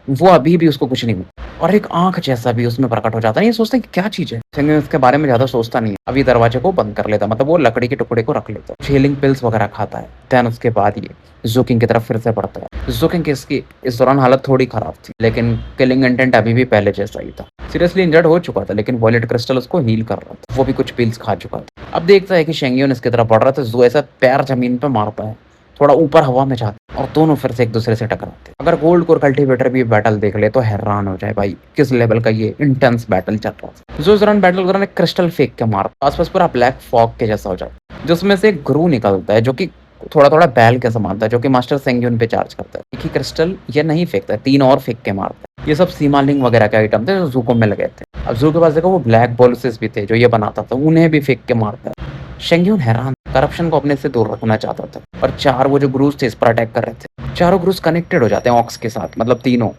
वो अभी भी उसको कुछ नहीं हुआ, और एक आंख जैसा भी उसमें प्रकट हो जाता है। ये सोचते हैं कि क्या चीज है, शेंगियोन इसके बारे में ज्यादा सोचता नहीं है। अभी दरवाजे को बंद कर लेता, मतलब वो लकड़ी के टुकड़े को रख लेता है, हीलिंग पिल्स वगैरह खाता है। देन उसके बाद ये ज़ूकिंग की तरफ फिर से बढ़ता है। ज़ूकिंग की इसकी इस दौरान हालत थोड़ी खराब थी, लेकिन किलिंग इंटेंट अभी भी पहले जैसा ही था। सीरियसली इंजर्ड हो चुका था, लेकिन वॉयलेट क्रिस्टल उसको हील कर रहा था, वो भी कुछ पिल्स खा चुका था। अब देखता है कि शेंगियोन इसकी तरफ बढ़ रहा था, जू ऐसा पैर जमीन पर मारता है, थोड़ा ऊपर हवा में जाता है और दोनों फिर से एक दूसरे से टकराते हैं। अगर गोल्ड कोर कल्टीवेटर भी बैटल देख ले तो हैरान हो जाए भाई, किस लेवल का ये इंटेंस बैटल चल रहा था। जो इस दौरान बैटल के दौरान एक क्रिस्टल फेंक के मारता, आसपास पूरा ब्लैक फॉग के जैसा हो जाता है, जिसमें से एक ग्रू निकलता है जो कि थोड़ा थोड़ा बैल के समान था, जो कि मास्टर शेंगियोन पे चार्ज करता है। एक ही क्रिस्टल ये नहीं फेंकता है, 3 और फेंक के मारता है। ये सब सीमालिंग वगैरह के आइटम थे जो जू को मिल गए थे। अब जू के पास देखो वो ब्लैक बॉल्सेस भी थे जो ये बनाता था, उन्हें भी फेंक के मारता है। शेंग्यून हैरान, करप्शन को अपने से दूर रखना चाहता था और 4 वो जो ग्रुज थे इस पर अटैक कर रहे थे। चारों ग्रुज कनेक्टेड हो जाते हैं ऑक्स के साथ, मतलब तीनों।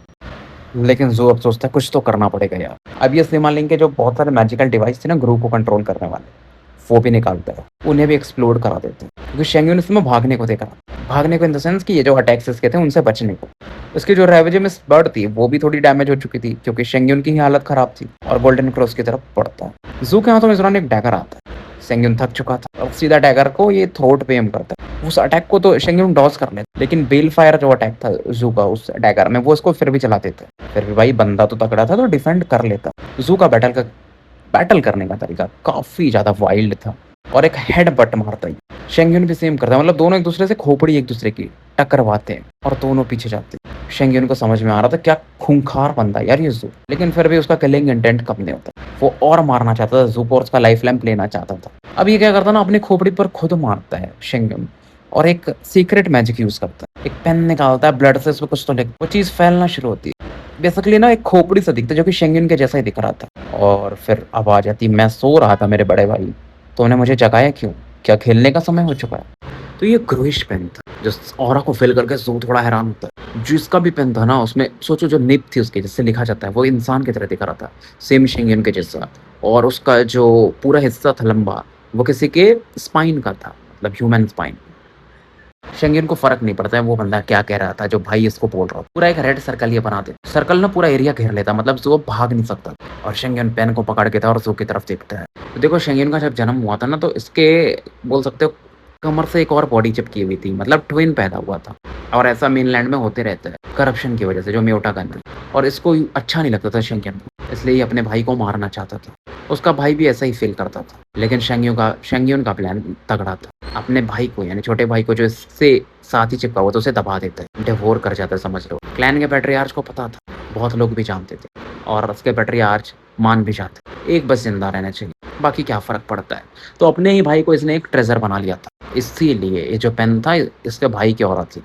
लेकिन ज़ो अब सोचता है कुछ तो करना पड़ेगा यार। अब ये सीमा लिंक के जो बहुत सारे मैजिकल डिवाइस थे ना ग्रुप को कंट्रोल करने वाले, वो भी निकालता है। उन्हें भी एक्सप्लोड करा देते हैं। क्योंकि शेंग्यून इसमें भागने को देख रहा था। भागने को इन द सेंस कि ये जो अटैक्स इसके थे उनसे बचने को। उसकी जो रेवेजिमिस बर्ड थी वो भी थोड़ी डैमेज हो चुकी थी क्योंकि शेंग्यून की ही हालत खराब थी और गोल्डन क्रॉस की तरफ बढ़ता है। ज़ू के हाथों में इस दौरान एक डैगर आता है। शेंग्यून थक चुका था और सीधा डैगर को ये थ्रोट पे एम करता है। उस अटैक को तो शेंग्यून डॉज कर लेता, लेकिन बेल फायर जो अटैक था ज़ू का उस डैगर में वो इसको फिर भी चला देता है। फिर भी भाई बंदा तो तगड़ा था तो डिफेंड कर लेता। ज़ू का बैटल करने का तरीका काफ़ी ज़्यादा वाइल्ड था और एक हेड बट मारता ही शेंग्यून भी सेम करता है। मतलब दोनों एक दूसरे से खोपड़ी एक दूसरे की टकरवाते हैं और दोनों पीछे जाते हैं। शेंग्यून को समझ में आ रहा था क्या खूंखार बंदा यार ये ज़ू, लेकिन फिर भी उसका किलिंग इंटेंट कम नहीं होता। वो और मारना चाहता था ज़ू को और उसका लाइफ लैम्प लेना चाहता था। अब ये क्या करता ना, अपनी खोपड़ी पर खुद मारता है शेंग्यून और एक सीक्रेट मैजिक यूज करता है। एक पेन निकालता है, ब्लड से उसमें कुछ तो लिख, वो चीज़ फैलना शुरू होती है। बेसिकली ना एक खोपड़ी से दिखता है जो कि शेंग्यून के जैसा ही दिख रहा था। और फिर आवाज आती, मैं सो रहा था मेरे बड़े भाई, तो उन्हें मुझे जगाया क्यों? क्या खेलने का समय हो चुका है? तो ये ग्रोइश पेन था जो ऑरा को फिल करके ज़ू थोड़ा हैरान होता है। जिसका भी पेन था ना उसमें सोचो जो निब थी उसके जिससे लिखा जाता है वो इंसान की तरह दिख रहा था, सेम शेंग्यून के जैसा। और उसका जो पूरा हिस्सा था लंबा वो किसी के स्पाइन का था, मतलब ह्यूमन स्पाइन। शेंगेन को फ़र्क नहीं पड़ता है वो बंदा क्या कह रहा था जो भाई इसको बोल रहा था। पूरा एक रेड सर्कल ये बना देता। सर्कल ना पूरा एरिया घेर लेता, मतलब ज़ो भाग नहीं सकता और शेंगेन पेन को पकड़ के था और ज़ो की तरफ देखता है। तो देखो शेंगेन का जब जन्म हुआ था ना तो इसके बोल सकते हो कमर से एक और बॉडी चिपकी हुई थी, मतलब ट्विन पैदा हुआ था। और ऐसा मेनलैंड में होते रहता है करप्शन की वजह से, जो म्योटा गन है। और इसको अच्छा नहीं लगता था शेंगेन को, इसलिए ये अपने भाई को मारना चाहता था। उसका भाई भी ऐसा ही फील करता था, लेकिन शेंग्यून का प्लान तगड़ा था। अपने भाई को यानी छोटे भाई को जो इससे साथ ही चिपका हुआ था उसे दबा देता है, डिवोर कर जाता है, समझ लो। क्लैन के पैट्रियार्च को पता था, बहुत लोग भी जानते थे और उसके पैट्रियार्च मान भी जाते। एक बस जिंदा रहना चाहिए, बाकी क्या फ़र्क पड़ता है। तो अपने ही भाई को इसने एक ट्रेजर बना लिया था। इसीलिए ये जो पेन था इसके भाई की औरत थी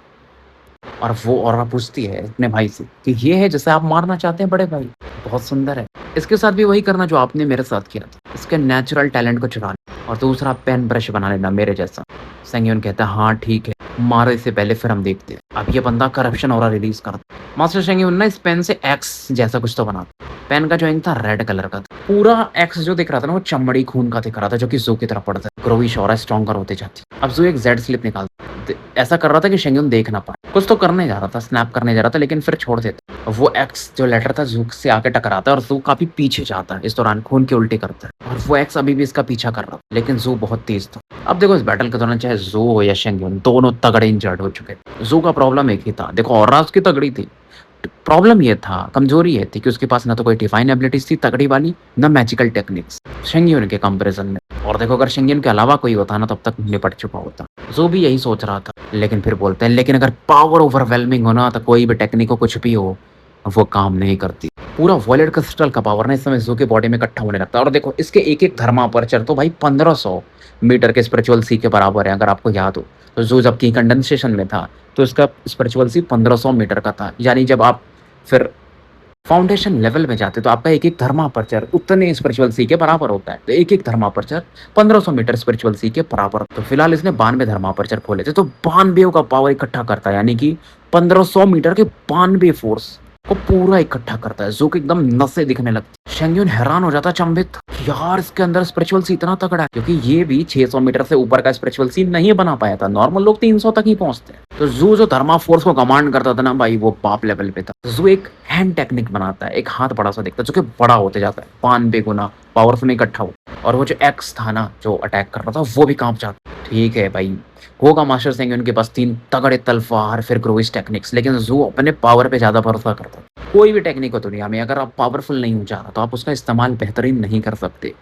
और वो औरत पूछती है अपने भाई से कि ये है जिसे आप मारना चाहते हैं बड़े भाई, बहुत सुंदर है, इसके साथ भी वही करना जो आपने मेरे साथ किया था, इसके नेचुरल टैलेंट को चुरा लेना और दूसरा पेन ब्रश बना लेना मेरे जैसा। सेंग्यून कहता है हाँ ठीक है, मारो इससे पहले फिर हम देखते हैं। अब ये बंदा करप्शन और रिलीज करता। मास्टर शेंग्यून ना इस पेन से एक्स जैसा कुछ तो बना। पेन का जो इंक था रेड कलर का था, पूरा एक्स जो दिख रहा था ना वो चमड़ी खून का दिख रहा था जो कि ज़ू की तरफ पड़ता है। ग्रोविश और स्ट्रॉन्गर होते जाती। अब ज़ू एक जेड स्लिप निकालता, ऐसा कर रहा था कि शेंग्यून देख ना पाए। कुछ तो करने जा रहा था, स्नैप करने जा रहा था, लेकिन फिर छोड़ देता। वो एक्स जो लेटर था ज़ू से आके टकराता है और ज़ू काफी पीछे जाता है। इस दौरान खून की उल्टी करता है और वो एक्स अभी भी इसका पीछा कर रहा था, लेकिन ज़ू बहुत तेज था। अब देखो इस बैटल के दौरान चाहे ज़ू हो या शेंग्यून दोनों तगड़े इंजर्ड हो चुके थे। ज़ू का प्रॉब्लम एक ही था, देखो और उसकी तगड़ी थी, प्रॉब्लम ये था, कमजोरी ये थी कि उसके पास ना तो कोई डिवाइन एबिलिटीज थी तगड़ी वाली, ना मैजिकल टेक्निक्स शेंग्यून के कंपैरिजन में। और देखो अगर शेंग्यून के अलावा कोई होता ना तब तक निपट चुका होता। जो भी यही सोच रहा था, लेकिन फिर बोलते हैं लेकिन अगर पावर ओवरवेलमिंग हो ना तो कोई भी टेक्निक हो कुछ भी हो वो काम नहीं करती। पूरा वॉयलेट क्रिस्टल का पावर ना इस समय ज़ू के बॉडी में इकट्ठा होने लगता है। और देखो इसके एक एक धर्मापर्चर तो भाई 1500 मीटर के स्पिरिचुअल सी के बराबर है। अगर आपको याद हो तो ज़ू जब की कंडेंसेशन में था तो इसका स्पिरिचुअल सी 1500 मीटर का था। यानी जब आप फिर फाउंडेशन लेवल में जाते तो आपका एक एक धर्मापर्चर उतने स्पिरिचुअल सी के बराबर होता है। तो एक एक धर्मापर्चर 1500 मीटर स्पिरिचुअल सी के बराबर। तो फिलहाल इसने 92 धर्मापर्चर खोले थे, तो 92 का पावर इकट्ठा करता है, यानी कि 1500 मीटर के 92 फोर्स को पूरा इकट्ठा करता है। जो कि एकदम नसें दिखने लगती। शेंग्यून हैरान हो जाता है, चंभित, यार इसके अंदर स्पिरिचुअल सी इतना तगड़ा है, क्योंकि ये भी 600 मीटर से ऊपर का स्पिरिचुअल सी नहीं बना पाया था। नॉर्मल लोग 300 तक ही पहुंचते हैं। तो जू जो धर्मा फोर्स को कमांड करता था ना भाई, वो बाप लेवल पे था। जू एक हैंड टेक्निक बनाता है, एक हाथ बड़ा सा दिखता है जो कि बड़ा होते जाता है, 92 गुना पावरफुल में इकट्ठा हो। और वो जो एक्स था ना जो अटैक कर रहा था वो भी कांप जाता। ठीक है भाई, होगा मास्टर सिंह उनके पास 3 तगड़े तलवार फिर ग्रोइस टेक्निक्स, लेकिन जू अपने पावर पे ज्यादा भरोसा करता। कोई भी टेक्निक हो दुनिया में अगर आप पावरफुल नहीं हो जा रहा तो आप उसका इस्तेमाल बेहतरीन नहीं कर सकते।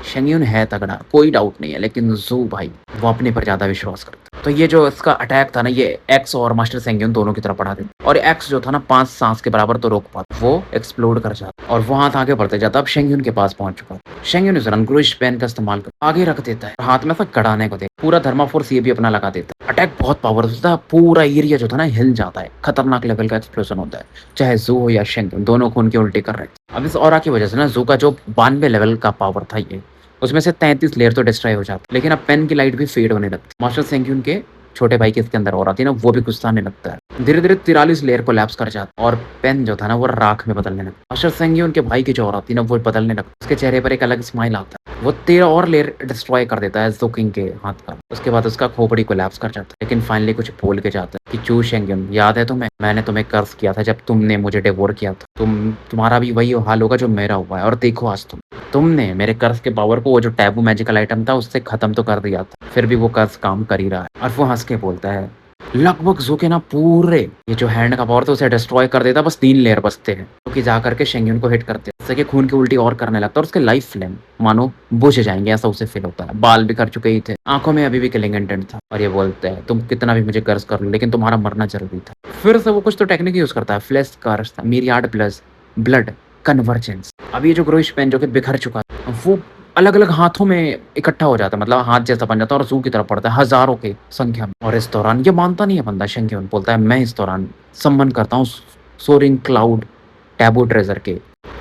शेंग्यून है तगड़ा, कोई डाउट नहीं है, लेकिन जू भाई वो अपने पर ज्यादा विश्वास करता। तो ये जो इसका अटैक था ना, ये एक्स और मास्टर शेंग्यून दोनों की तरफ बढ़ा देता। और एक्स जो था ना 5 सांस के बराबर तो रोक पाता, वो एक्सप्लोड कर जाता और वो हाथ आगे बढ़ते जाता। अब शेंग्यून के पास पहुंच चुका। शेंग्यून इस ग्रुइश पेन का इस्तेमाल कर आगे रख देता है, हाथ में से कड़ाने को दे, पूरा धर्मा फोर्स ये भी अपना लगा देता है। अटैक बहुत पावरफुल था, पूरा एरिया जो था ना हिल जाता है, खतरनाक लेवल का एक्सप्लोजन होता है। चाहे जू हो या शेंग्यून, दोनों खून की उल्टी कर रहे थे। अब इस ऑरा की वजह से ना जू का जो 92 लेवल का पावर था ये उसमें से 33 लेयर तो डिस्ट्रॉय हो जाती, लेकिन अब पेन की लाइट भी फेड होने लगती। मास्टर सेंग्यून के छोटे भाई की इसके अंदर और आती है ना, वो भी गुस्सा आने लगता है। धीरे-धीरे 43 लेयर कोलैप्स कर जाता और पेन जो था ना वो राख में बदलने लगता। मास्टर सेंग्यून के भाई की जो और आती है ना वो बदलने लगता। उसके चेहरे पर एक अलग स्माइल आता है। वो 13 और लेयर डिस्ट्रॉय कर देता है ज़ोकिंग के हाथ का। उसके बाद उसका खोपड़ी कोलैप्स कर जाता है, लेकिन फाइनली कुछ बोल के जाता है कि चू शेंगेन, याद है तुम्हें? मैंने तुम्हें कर्स किया था जब तुमने मुझे डिवोर किया था। तुम्हारा भी वही हाल होगा जो मेरा हुआ है और देखो आज तुमने मेरे कर्स के पावर को, वो जो टैबू मैजिकल आइटम था उससे खत्म तो कर दिया था, फिर भी वो कर्स काम कर ही रहा है। और वो हँस के बोलता है, लगभग ज़ोके ना पूरे ये जो हैंड का पावर था उसे डिस्ट्रॉय कर देता, बस 3 लेयर बचते हैं, जो कि जा करके शेंग्यून को हिट करते हैं, जिससे कि खून की उल्टी और करने लगता है और उसके लाइफ फ्लेम मानो बुझ जाएंगे, ऐसा उसे फील होता है। बाल बिखर चुके ही थे, आंखों में अभी भी किलिंग इंटेंट था और ये बोलते हैं, तुम कितना भी मुझे कर्स कर लो लेकिन तुम्हारा मरना जरूरी था। फिर से वो कुछ तो टेक्निक यूज करता है, फ्लैश कर्स, मिरियाड प्लस ब्लड कन्वर्जेंस। अब ये जो ग्रोइश पेन जो कि बिखर चुका है वो अलग अलग हाथों में इकट्ठा हो जाता है, मतलब हाथ जैसा बन जाता है और जू की तरफ पड़ता है हजारों की संख्या में। और इस दौरान ये मानता नहीं है बंदा, शेंग्यून बोलता है, मैं इस दौरान सम्मन करता हूँ सोरिंग क्लाउड टैबू ट्रेजर के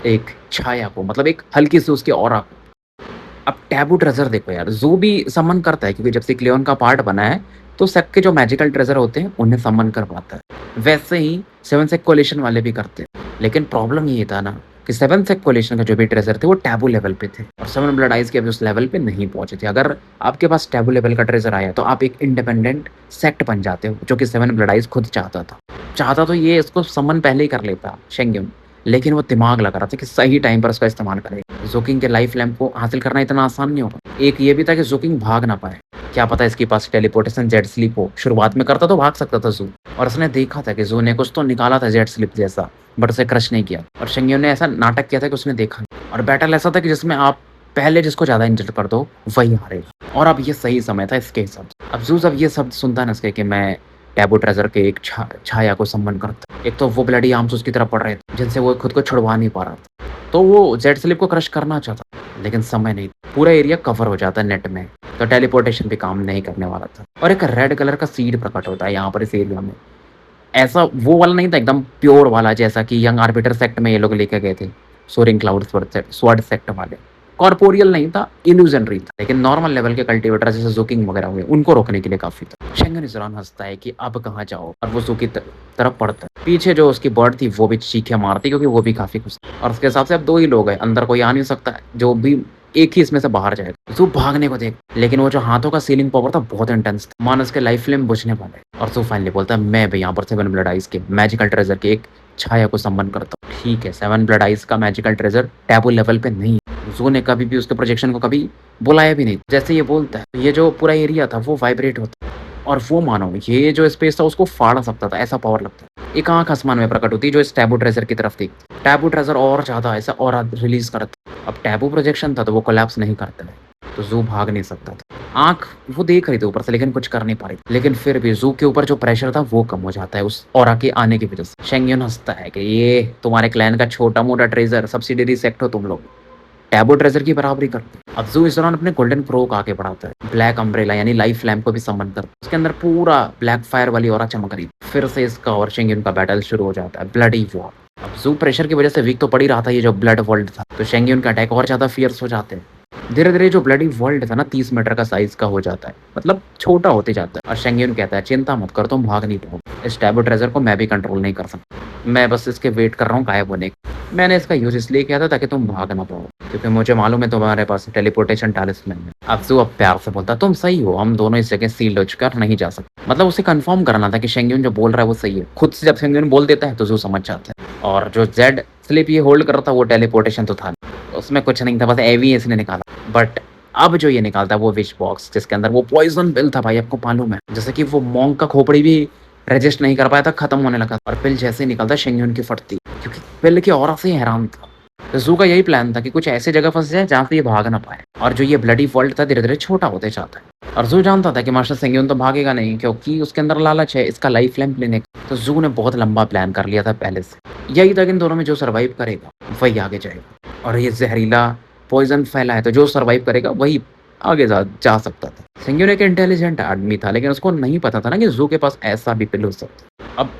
एक छाया को, मतलब एक हल्की सी उसकी ऑरा को। अब टैबू ट्रेजर देखो यार, जू भी समन करता है क्योंकि जब से क्लियोन का पार्ट बना है तो सेक के जो मैजिकल ट्रेजर होते हैं उन्हें समन कर पाता है। वैसे ही सेवन सेक कोलिशन वाले भी करते हैं, लेकिन प्रॉब्लम ये था ना कि सेवन सेक कोलिशन का जो भी ट्रेजर थे वो टैबू लेवल पे थे और सेवन ब्लड आइज के अभी उस लेवल पे नहीं पहुंचे थे। अगर आपके पास टैबू लेवल का ट्रेजर आया तो आप एक इंडिपेंडेंट सेक्ट बन जाते हो, जो कि सेवन ब्लड आइज खुद चाहता तो ये इसको समन पहले ही कर लेता शेंग्यून, लेकिन वो दिमाग लगा रहा था कि सही टाइम पर उसका इस्तेमाल करेगा। ज़ोकिंग के लाइफ लैम्प को हासिल करना इतना आसान नहीं होगा। एक ये भी था कि ज़ोकिंग भाग ना पाए, क्या पता इसके पास टेलीपोर्टेशन जेट स्लीप हो। शुरुआत में करता तो भाग सकता था ज़ू, और उसने देखा था कि ज़ू ने कुछ तो निकाला था जेट स्लीप जैसा, बट उसे क्रश नहीं किया। और शेंग्यून ने ऐसा नाटक किया था कि उसने देखा नहीं। और बैटल ऐसा था कि जिसमें आप पहले जिसको ज़्यादा इंजर कर दो वही हारेगा, और अब ये सही समय था इसके हिसाब से। अब ज़ू जब ये शब्द सुनता है ना इसके कि मैं टैबू ट्रेजर के एक छाया को सम्मान करता, एक तो वो ब्लडी आर्म्स उसकी तरफ पड़ रहे थे जिनसे वो खुद को छुड़वा नहीं पा रहा था, तो वो जेट स्लिप को क्रश करना चाहता, लेकिन समय नहीं। पूरा एरिया कवर हो जाता है नेट में, तो टेलीपोर्टेशन भी काम नहीं करने वाला था। और एक रेड कलर का सीड प्रकट होता है यहाँ पर इस एरिया में। ऐसा वो वाला नहीं था एकदम प्योर वाला जैसा कि यंग आर्बिटर सेक्ट में ये लोग लेके गए थे, सोरिंग क्लाउड स्वॉर्ड सेक्ट वाले। कॉर्पोरियल नहीं था, इल्यूजनरी था, लेकिन नॉर्मल लेवल के कल्टीवेटर जैसे जोकिंग वगैरह हुए उनको रोकने के लिए काफी था। शेंगन इस दौरान हंसता है कि अब कहाँ जाओ, और वो जू की तरफ पड़ता है। पीछे जो उसकी बर्ड थी वो भी चीखें मारती क्योंकि वो भी काफी खुश थी। और उसके हिसाब से अब 2 ही लोग हैं, अंदर कोई आ नहीं सकता है, जो भी एक ही इसमें से बाहर जाएगा। जू भागने को देख, लेकिन वो जो हाथों का सीलिंग पावर था बहुत इंटेंस था, मान उसके लाइफ फ्लेम बुझने वाले। और जू फाइनली बोलता है, मैं भी यहाँ पर सेवन ब्लड आइज के मैजिकल ट्रेजर के एक छाया को सम्मान करता हूँ। ठीक है, सेवन ब्लड आइज का मैजिकल ट्रेजर टैबू लेवल पे नहीं, जू ने कभी भी उसके प्रोजेक्शन को कभी बुलाया भी नहीं। जैसे ये बोलता है, ये जो पूरा एरिया था वो वाइब्रेट होता, और वो मानो ये जो स्पेस था उसको फाड़ सकता था, ऐसा पावर लगता है। एक आंख आसमान में प्रकट होती जो इस टैबू ट्रेजर की तरफ थी। टैबू ट्रेजर और ज्यादा ऐसा और रिलीज करता। अब टैबू प्रोजेक्शन था तो वो कोलैप्स नहीं करता है, तो जू भाग नहीं सकता था। आंख वो देख रही थी ऊपर से, लेकिन कुछ कर नहीं पा रही, लेकिन फिर भी जू के ऊपर जो प्रेशर था वो कम हो जाता है उस ऑरा के आने की वजह से। शेंग्यून हंसता है कि ये तुम्हारे क्लैन का छोटा मोटा ट्रेजर सब्सिडरी सेक्ट हो तुम लोग, टैबू ट्रेजर की बराबरी करते। अब जू इस दौरान अपने गोल्डन प्रो को आगे बढ़ाता है, ब्लैक अम्ब्रेला यानी लाइफ लैम्प को भी सम्मान करता है। उसके अंदर पूरा ब्लैक फायर वाली ऑरा चमक रही। फिर से इसका और शेंग्यून का बैटल शुरू हो जाता है, ब्लडी वॉर। अब जू प्रेशर की वजह से वीक तो पड़ ही रहा था, ये जो ब्लड वर्ल्ड था, तो शेंग्यून का अटैक और ज्यादा फियर्स हो जाते हैं। धीरे धीरे जो ब्लडी वर्ल्ड था ना 30 मीटर का साइज का हो जाता है, मतलब छोटा होते जाता है। और शेंग्यून कहता है, चिंता मत कर, तुम भाग नहीं पाओगे, इस टैबू ट्रेजर को मैं भी कंट्रोल नहीं कर सकता, मैं बस इसके वेट कर रहा हूँ गायब होने का। मैंने इसका यूज इसलिए किया था ताकि तुम भाग ना पाओ, क्योंकि मुझे मालूम है तुम्हारे पास टेलीपोर्टेशन टैलिस्मैन है। अब जू अब प्यार से बोलता, तुम सही हो, हम दोनों इस जगह सील्ड हो चुके नहीं जा सकते। मतलब उसे कंफर्म करना था कि शेंग्यून जो बोल रहा है वो सही है। खुद से जब शेंग्यून बोल देता है तो जू समझ जाता है। और जो जेड स्लिप ये होल्ड कर रहा था वो टेलीपोर्टेशन तो था, उसमें कुछ नहीं था, बस एवीएस ने निकाला। बट अब जो ये निकालता है वो विश बॉक्स, जिसके अंदर वो पॉइजन पिल था भाई, आपको मालूम है। जैसे कि वो मॉन्क का खोपड़ी भी रजिस्ट नहीं कर पाया था, खत्म होने लगा, और पिल जैसे ही निकलता शेंग्यून की फटती, क्योंकि पिल की ऑरा से ही हैरान था। तो जू का यही प्लान था कि कुछ ऐसी जगह फंस जाए जहाँ से ये भाग ना पाए, और जो ये ब्लडी वर्ल्ड था धीरे धीरे छोटा होते जाता है। और जू जानता था कि मास्टर शेंग्यून तो भागेगा नहीं, क्योंकि उसके अंदर लालच है इसका लाइफ लैम्प लेने का। तो जू ने बहुत लंबा प्लान कर लिया था पहले से, यही था कि इन दोनों में जो सर्वाइव करेगा वही आगे जाएगा, और ये जहरीला पॉइजन फैला है तो जो सर्वाइव करेगा वही आगे जा सकता था। शेंग्यून एक इंटेलिजेंट आदमी था, लेकिन उसको नहीं पता था ना कि जू के पास ऐसा भी पिल हो सकता। अब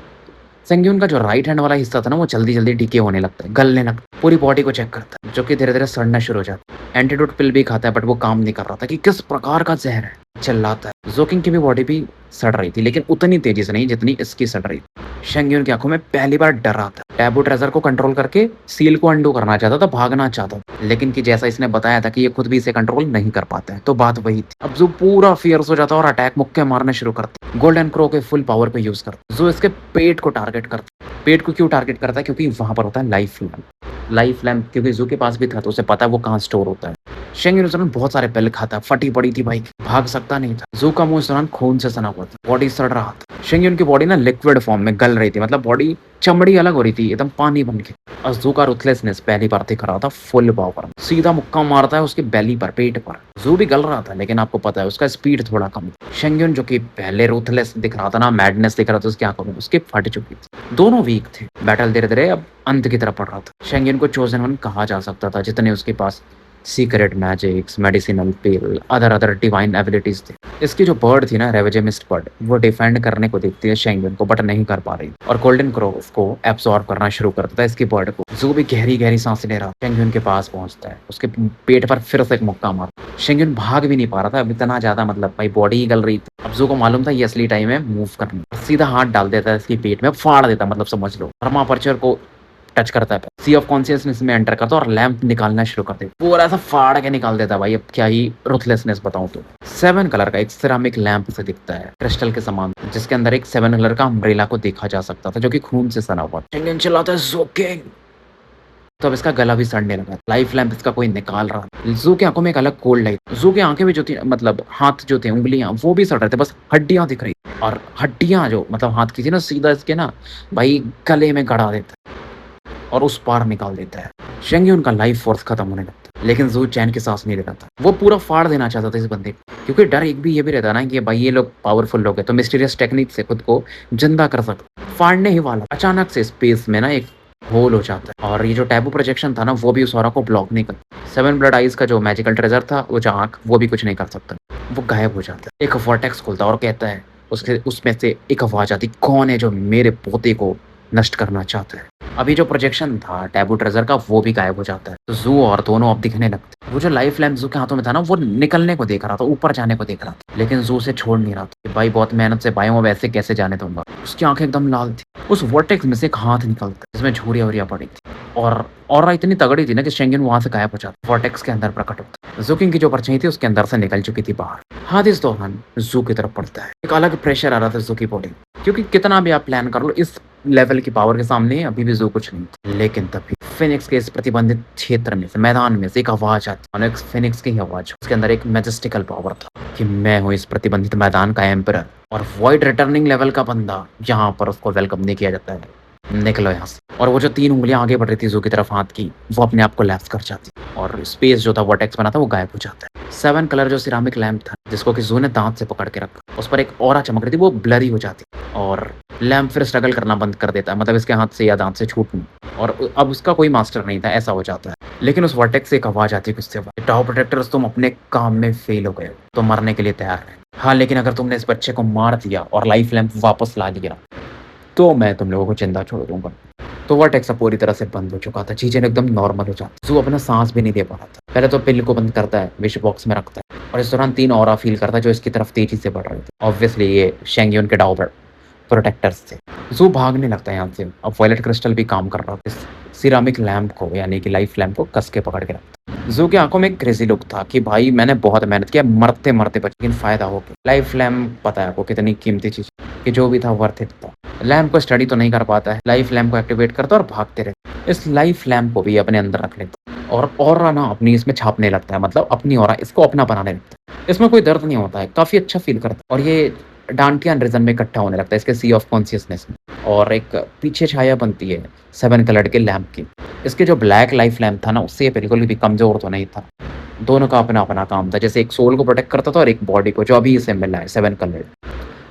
सेंग्यून का जो राइट हैंड वाला हिस्सा था ना वो जल्दी-जल्दी डीके होने लगता है, गलने लगता है, पूरी बॉडी को चेक करता है, जो कि धीरे-धीरे सड़ना शुरू हो जाता है। एंटीडोट पिल भी खाता है बट वो काम नहीं कर रहा था कि किस प्रकार का ज़हर है, चिल्लाता है। ज़ोकिंग की भी बॉडी भी सड़ रही थी लेकिन उतनी तेज़ी से नहीं जितनी इसकी सड़ रही थी। शेंग्यून की आँखों में पहली बार डर आता है। टैबू ट्रेज़र को कंट्रोल करके सील को अंडू करना चाहता था, भागना चाहता था। लेकिन कि जैसा इसने बताया था कि ये खुद भी इसे कंट्रोल नहीं कर पाता है, तो बात वही थी। अब ज़ू पूरा फ़ियर्स हो जाता है और अटैक मुक्के मारने शुरू करता है। गोल्डन क्रो के फुल पावर पे यूज़ करता है। ज़ू इसके पेट को टारगेट करता है। पेट को क्यों टारगेट करता है? क्योंकि वहाँ पर होता है लाइफ लैम्प। लाइफ लैम्प क्योंकि ज़ू के पास भी था तो उसे पता है वो कहाँ स्टोर होता है। शेंग्यून उस दौरान बहुत सारे पिल खाता, फटी पड़ी थी बाइक, भाग सकता नहीं था। ज़ू का मुँह इस दौरान खून से सना हुआ था, बॉडी सड़ रहा था। शेंग्यून की बॉडी ना लिक्विड फॉर्म में गल रही थी, मतलब बॉडी चमड़ी अलग हो रही थी, एकदम पानी बन के। और ज़ू का रुथलेसनेस पहली बार दिख रहा था फुल पावर में। सीधा मुक्का मारता है उसकी बेली पर, पेट पर। ज़ू भी गल रहा था लेकिन आपको पता है उसका स्पीड थोड़ा कम था। शेंग्यून जो कि पहले रुथलेस दिख रहा था ना, मैडनेस दिख रहा था उसकी आंखों में, उसकी फट चुकी थी। दोनों वीक थे। बैटल धीरे-धीरे अब अंत की तरफ बढ़ रहा था। शेंग्यून को चोज़न वन कहा जा सकता था जितने उसके पास सीक्रेट मैजिक्स, मेडिसिनल पिल, अदर डिवाइन एबिलिटीज़ थे। इसकी जो बर्ड थी ना, रेवेजेमिस्ट बर्ड, वो डिफेंड करने को देखती है शेंग्यून को बट नहीं कर पा रही और गोल्डन क्रो उसको एब्सॉर्ब करना शुरू कर देता है इसकी बर्ड को। ज़ू भी गहरी-गहरी सांसें ले रहा था। शेंग्यून के पास पहुँचता है, उसके पेट पर फिर से एक मुक्का मारा। शेंग्यून भाग भी नहीं पा रहा था, अब इतना ज़्यादा मतलब भाई बॉडी ही गल रही थी। अब ज़ू को मालूम था ये असली टाइम है मूव करने का। सीधा हाथ डाल देता है इसकी पेट में, फाड़ देता है, मतलब समझ लो। थर्मापर्चर को टच करता है, सी ऑफ कॉन्शियसनेस में एंटर करता है और लैंप निकालना शुरू कर देता है। पूरा ऐसा फाड़ के निकाल देता है भाई, अब क्या ही रुथलेसनेस बताऊं तो। 7 कलर का एक सिरामिक लैंप से दिखता है, क्रिस्टल के समान, जिसके अंदर एक 7 कलर का अम्ब्रेला को देखा जा सकता था जो कि खून से सना हुआ। शेंगन चिल्लाता है ज़ोकिंग, तो अब इसका गला भी सड़ने लगा। लाइफ लैंप इसका कोई निकाल रहा। ज़ू की आंखों में एक अलग कोल्ड लाइट। ज़ू की आंखें भी जो थी, मतलब हाथ जो थे, उंगलियां वो भी सड़ रहे थे, बस हड्डियां दिख रही और हड्डियां जो मतलब हाथ की थी ना, सीधा इसके ना भाई गले में गड़ा देता है और उस पार निकाल देता है। शेंग्यून का लाइफ फोर्स खत्म होने लगता है लेकिन ज़ू चैन की सांस नहीं ले रहा था। वो पूरा फाड़ देना चाहता था इस बंदे को, क्योंकि डर एक भी ये भी रहता ना कि भाई ये लोग पावरफुल लोग हैं तो मिस्टीरियस टेक्निक से खुद को जिंदा कर सकते। फाड़ने ही वाला अचानक से स्पेस में ना एक होल हो जाता है और ये जो टैबू प्रोजेक्शन था ना वो भी उस ऑरा को ब्लॉक नहीं करता। 7 ब्लड आइज का जो मैजिकल ट्रेजर था, वो जो आंख, वो भी कुछ नहीं कर सकता, वो गायब हो जाता है। एक वर्टेक्स खुलता है और कहता है, उसके उसमें से एक आवाज आती, कौन है जो मेरे पोते को नष्ट करना चाहता है। अभी जो प्रोजेक्शन था टैबू ट्रेजर का वो भी गायब हो जाता है, तो ज़ू और दोनों अब दिखने लगते। वो जो लाइफ लैम्प ज़ू के हाथों में था ना, वो निकलने को देख रहा था, ऊपर जाने को देख रहा था, लेकिन ज़ू से छोड़ नहीं रहा था। भाई बहुत मेहनत से पाए, मैं वैसे कैसे जाने दूंगा। उसकी आंखें एकदम लाल थी। उस वर्टेक्स में से एक हाथ निकलता जिसमें झुर्रियां वुरियां पड़ी थी और इतनी तगड़ी थी ना कि शेंगन वहां से गायब हो जाता, वर्टेक्स के अंदर प्रकट होता। ज़ूकिंग की जो परछाई थी उसके अंदर से निकल चुकी थी बाहर। हाथ इस दौरान ज़ू की तरफ पड़ता है। एक अलग प्रेशर आ रहा था ज़ू की बॉडी, क्योंकि कितना भी आप प्लान कर लो, इस लेवल की पावर के सामने अभी भी ज़ू कुछ नहीं था। लेकिन तभी फिनिक्स के इस प्रतिबंधित क्षेत्र में से, मैदान में से एक आवाज आती, और एक फिनिक्स की आवाज, उसके अंदर एक मैजेस्टिकल पावर था कि मैं हूँ इस प्रतिबंधित मैदान का एम्परर और वॉइड रिटर्निंग लेवल का बंदा। यहाँ पर उसको वेलकम नहीं किया जाता है, निकलो यहाँ से। और वो जो 3 उंगलियां आगे बढ़ रही थी ज़ू की तरफ हाथ की, वो अपने आप को लैप्स कर जाती और स्पेस जो था वर्टेक्स बना था वो गायब हो जाता है। 7 कलर जो सिरामिक लैंप था जिसको कि ज़ू ने दांत से पकड़ के रखा, उस पर एक ऑरा चमक रही थी, वो ब्लरी हो जाती और लैंप फिर स्ट्रगल करना बंद कर देता है, मतलब इसके हाथ से या दांत से छूटना, और अब उसका कोई मास्टर नहीं था, ऐसा हो जाता है। लेकिन उस वर्टेक्स से एक आवाज आती है गुस्से वाली, टावर प्रोटेक्टर्स तुम अपने काम में फेल हो गए, तो मरने के लिए तैयार है। हाँ, लेकिन अगर तुमने इस बच्चे को मार दिया और लाइफ लैंप वापस ला लिया तो मैं तुम लोगों को जिंदा छोड़ दूंगा। तो वर्टेक्स अब पूरी तरह से बंद हो चुका था, चीजें एकदम नॉर्मल हो जाती। ज़ू अपना सांस भी नहीं दे पा रहा था। पहले तो पिल को बंद करता है, विश बॉक्स में रखता है और इस दौरान 3 ऑरा फील करता है जो इसकी तरफ तेजी से बढ़ रहे थे। ऑब्वियसली ये शेंग्यून के टावर प्रोटेक्टर्स थे। ज़ू भागने लगता है यहाँ से। अब वॉयलेट क्रिस्टल भी काम कर रहा था, सिरामिक लैंप को यानी कि लाइफ लैंप को कस के पकड़ के रखता। ज़ू की आंखों में एक क्रेजी लुक था कि भाई मैंने बहुत मेहनत किया, मरते मरते बच, लेकिन फायदा हो गया। लाइफ लैंप पता है आपको कितनी कीमती चीज, कि जो भी था वर्थ इट था। लैंप को स्टडी तो नहीं कर पाता है, लाइफ लैंप को एक्टिवेट करता और भागते रहते। इस लाइफ लैंप को भी अपने अंदर रख लेता और ऑरा ना अपनी इसमें छापने लगता है, मतलब अपनी ऑरा इसको अपना बनाने लगता है। इसमें कोई दर्द नहीं होता है, काफी अच्छा फील करता है और ये डांटियान रीजन में इकट्ठा होने लगता है इसके सी ऑफ कॉन्शियसनेस में, और एक पीछे छाया बनती है 7 कलर के लैंप की। इसके जो ब्लैक लाइफ लैंप था ना, उससे बिल्कुल भी कमजोर तो नहीं था। दोनों का अपना अपना काम था, जैसे एक सोल को प्रोटेक्ट करता था और एक बॉडी को, जो अभी इसे मिला है 7 कलर।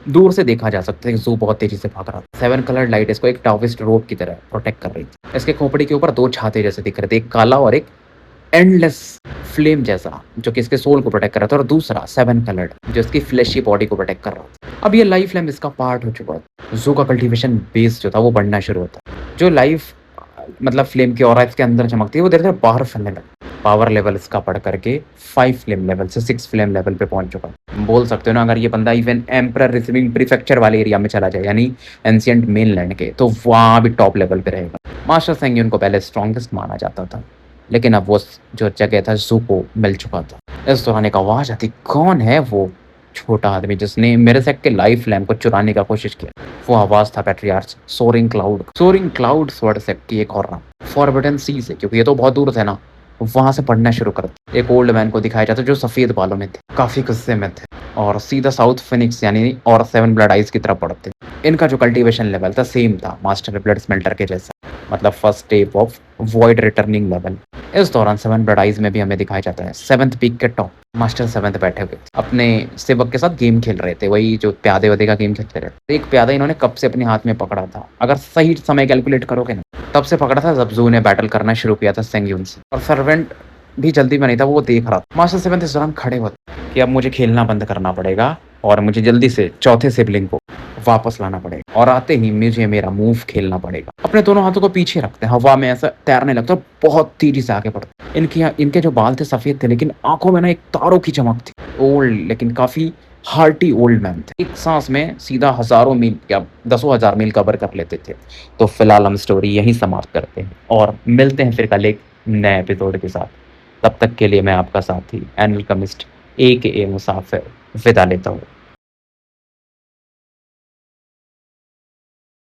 दूर से देखा जा सकता है कि ज़ू बहुत तेजी से भाग रहा था। 7 कलर लाइट इसको एक टाविस्ट रोप की तरह प्रोटेक्ट कर रही थी। इसके खोपड़ी के ऊपर 2 छाते जैसे दिख रहे थे, एक काला और एक एंडलेस फ्लेम जैसा जो कि इसके सोल को प्रोटेक्ट कर रहा था और दूसरा सेवन कलर्ड जो इसकी फ्लैशी बॉडी को प्रोटेक्ट कर रहा था। अब ये लाइफ फ्लेम इसका पार्ट हो चुका था। ज़ू का कल्टीवेशन बेस जो था वो बढ़ना शुरू होता। जो लाइफ मतलब फ्लेम की ऑरा इसके अंदर चमकती है वो धीरे-धीरे बाहर फैलने लगी। पावर लेवल इसका बढ़ करके 5 फ्लेम लेवल से 6 फ्लेम लेवल पे पहुँच चुका। बोल सकते हो ना अगर ये बंदा इवन एम्परर रिसीविंग प्रीफेक्चर वाले एरिया में चला जाए यानी एंशिएंट मेनलैंड के तो वहाँ भी टॉप लेवल पे रहेगा। मास्टर सेंग्यून को पहले स्ट्रॉन्गेस्ट माना जाता था, लेकिन अब वो जो जगह था ज़ू को मिल चुका था। इस दौरान एक आवाज़ आती, कौन है वो छोटा आदमी जिसने मेरे से के लाइफ लैम्प को चुराने का कोशिश किया? वो आवाज़ था patriarch soaring cloud. Soaring cloud sword sect की एक और नाम फॉरबिडन सी से, क्योंकि ये तो बहुत दूर थे ना, वहाँ से पढ़ना शुरू कर दिया। एक ओल्ड मैन को दिखाया जाता जो सफ़ेद बालों में थे, काफ़ी गुस्से में थे और सीधा साउथ फिनिक्स यानी और 7 ब्लड आइज की तरफ बढ़ते। इनका जो कल्टीवेशन लेवल था सेम था मास्टर ब्लड स्मेल्टर के जैसा, मतलब first step of void returning level. इस दौरान 7 ब्लड आइज में भी हमें दिखाया जाता है 7th पीक के टॉप मास्टर 7th बैठे हुए अपने सेवक के साथ गेम खेल रहे थे, वही जो प्यादे वदे का गेम खेलते रहे। एक प्यादा इन्होंने कब से अपने हाथ में पकड़ा था, अगर सही समय कैलकुलेट करोगे ना, तब से पकड़ा था जब ज़ू ने बैटल करना शुरू किया था सेंग्यून से। और सर्वेंट भी जल्दी में नहीं था, वो देख रहा था। मास्टर 7th इस दौरान खड़े होते कि अब मुझे खेलना बंद करना पड़ेगा और मुझे जल्दी से चौथे सिबलिंग को वापस लाना पड़ेगा और आते ही मुझे मेरा मूव खेलना पड़ेगा। अपने दोनों हाथों को पीछे रखते हैं, हवा में ऐसा तैरने लगता है, बहुत तेजी से आगे बढ़ते। इनके जो बाल थे सफ़ेद थे, लेकिन आंखों में ना एक तारों की चमक थी। ओल्ड लेकिन काफ़ी हार्टी ओल्ड मैन थे, एक सांस में सीधा हज़ारों मील या दसों हज़ार मील कवर कर लेते थे। तो फिलहाल हम स्टोरी यहीं समाप्त करते हैं और मिलते हैं फिर कल एक नए एपिसोड के साथ। तब तक के लिए मैं आपका साथी एनिल कमिस्ट AKA मुसाफिर विदा लेता हूँ।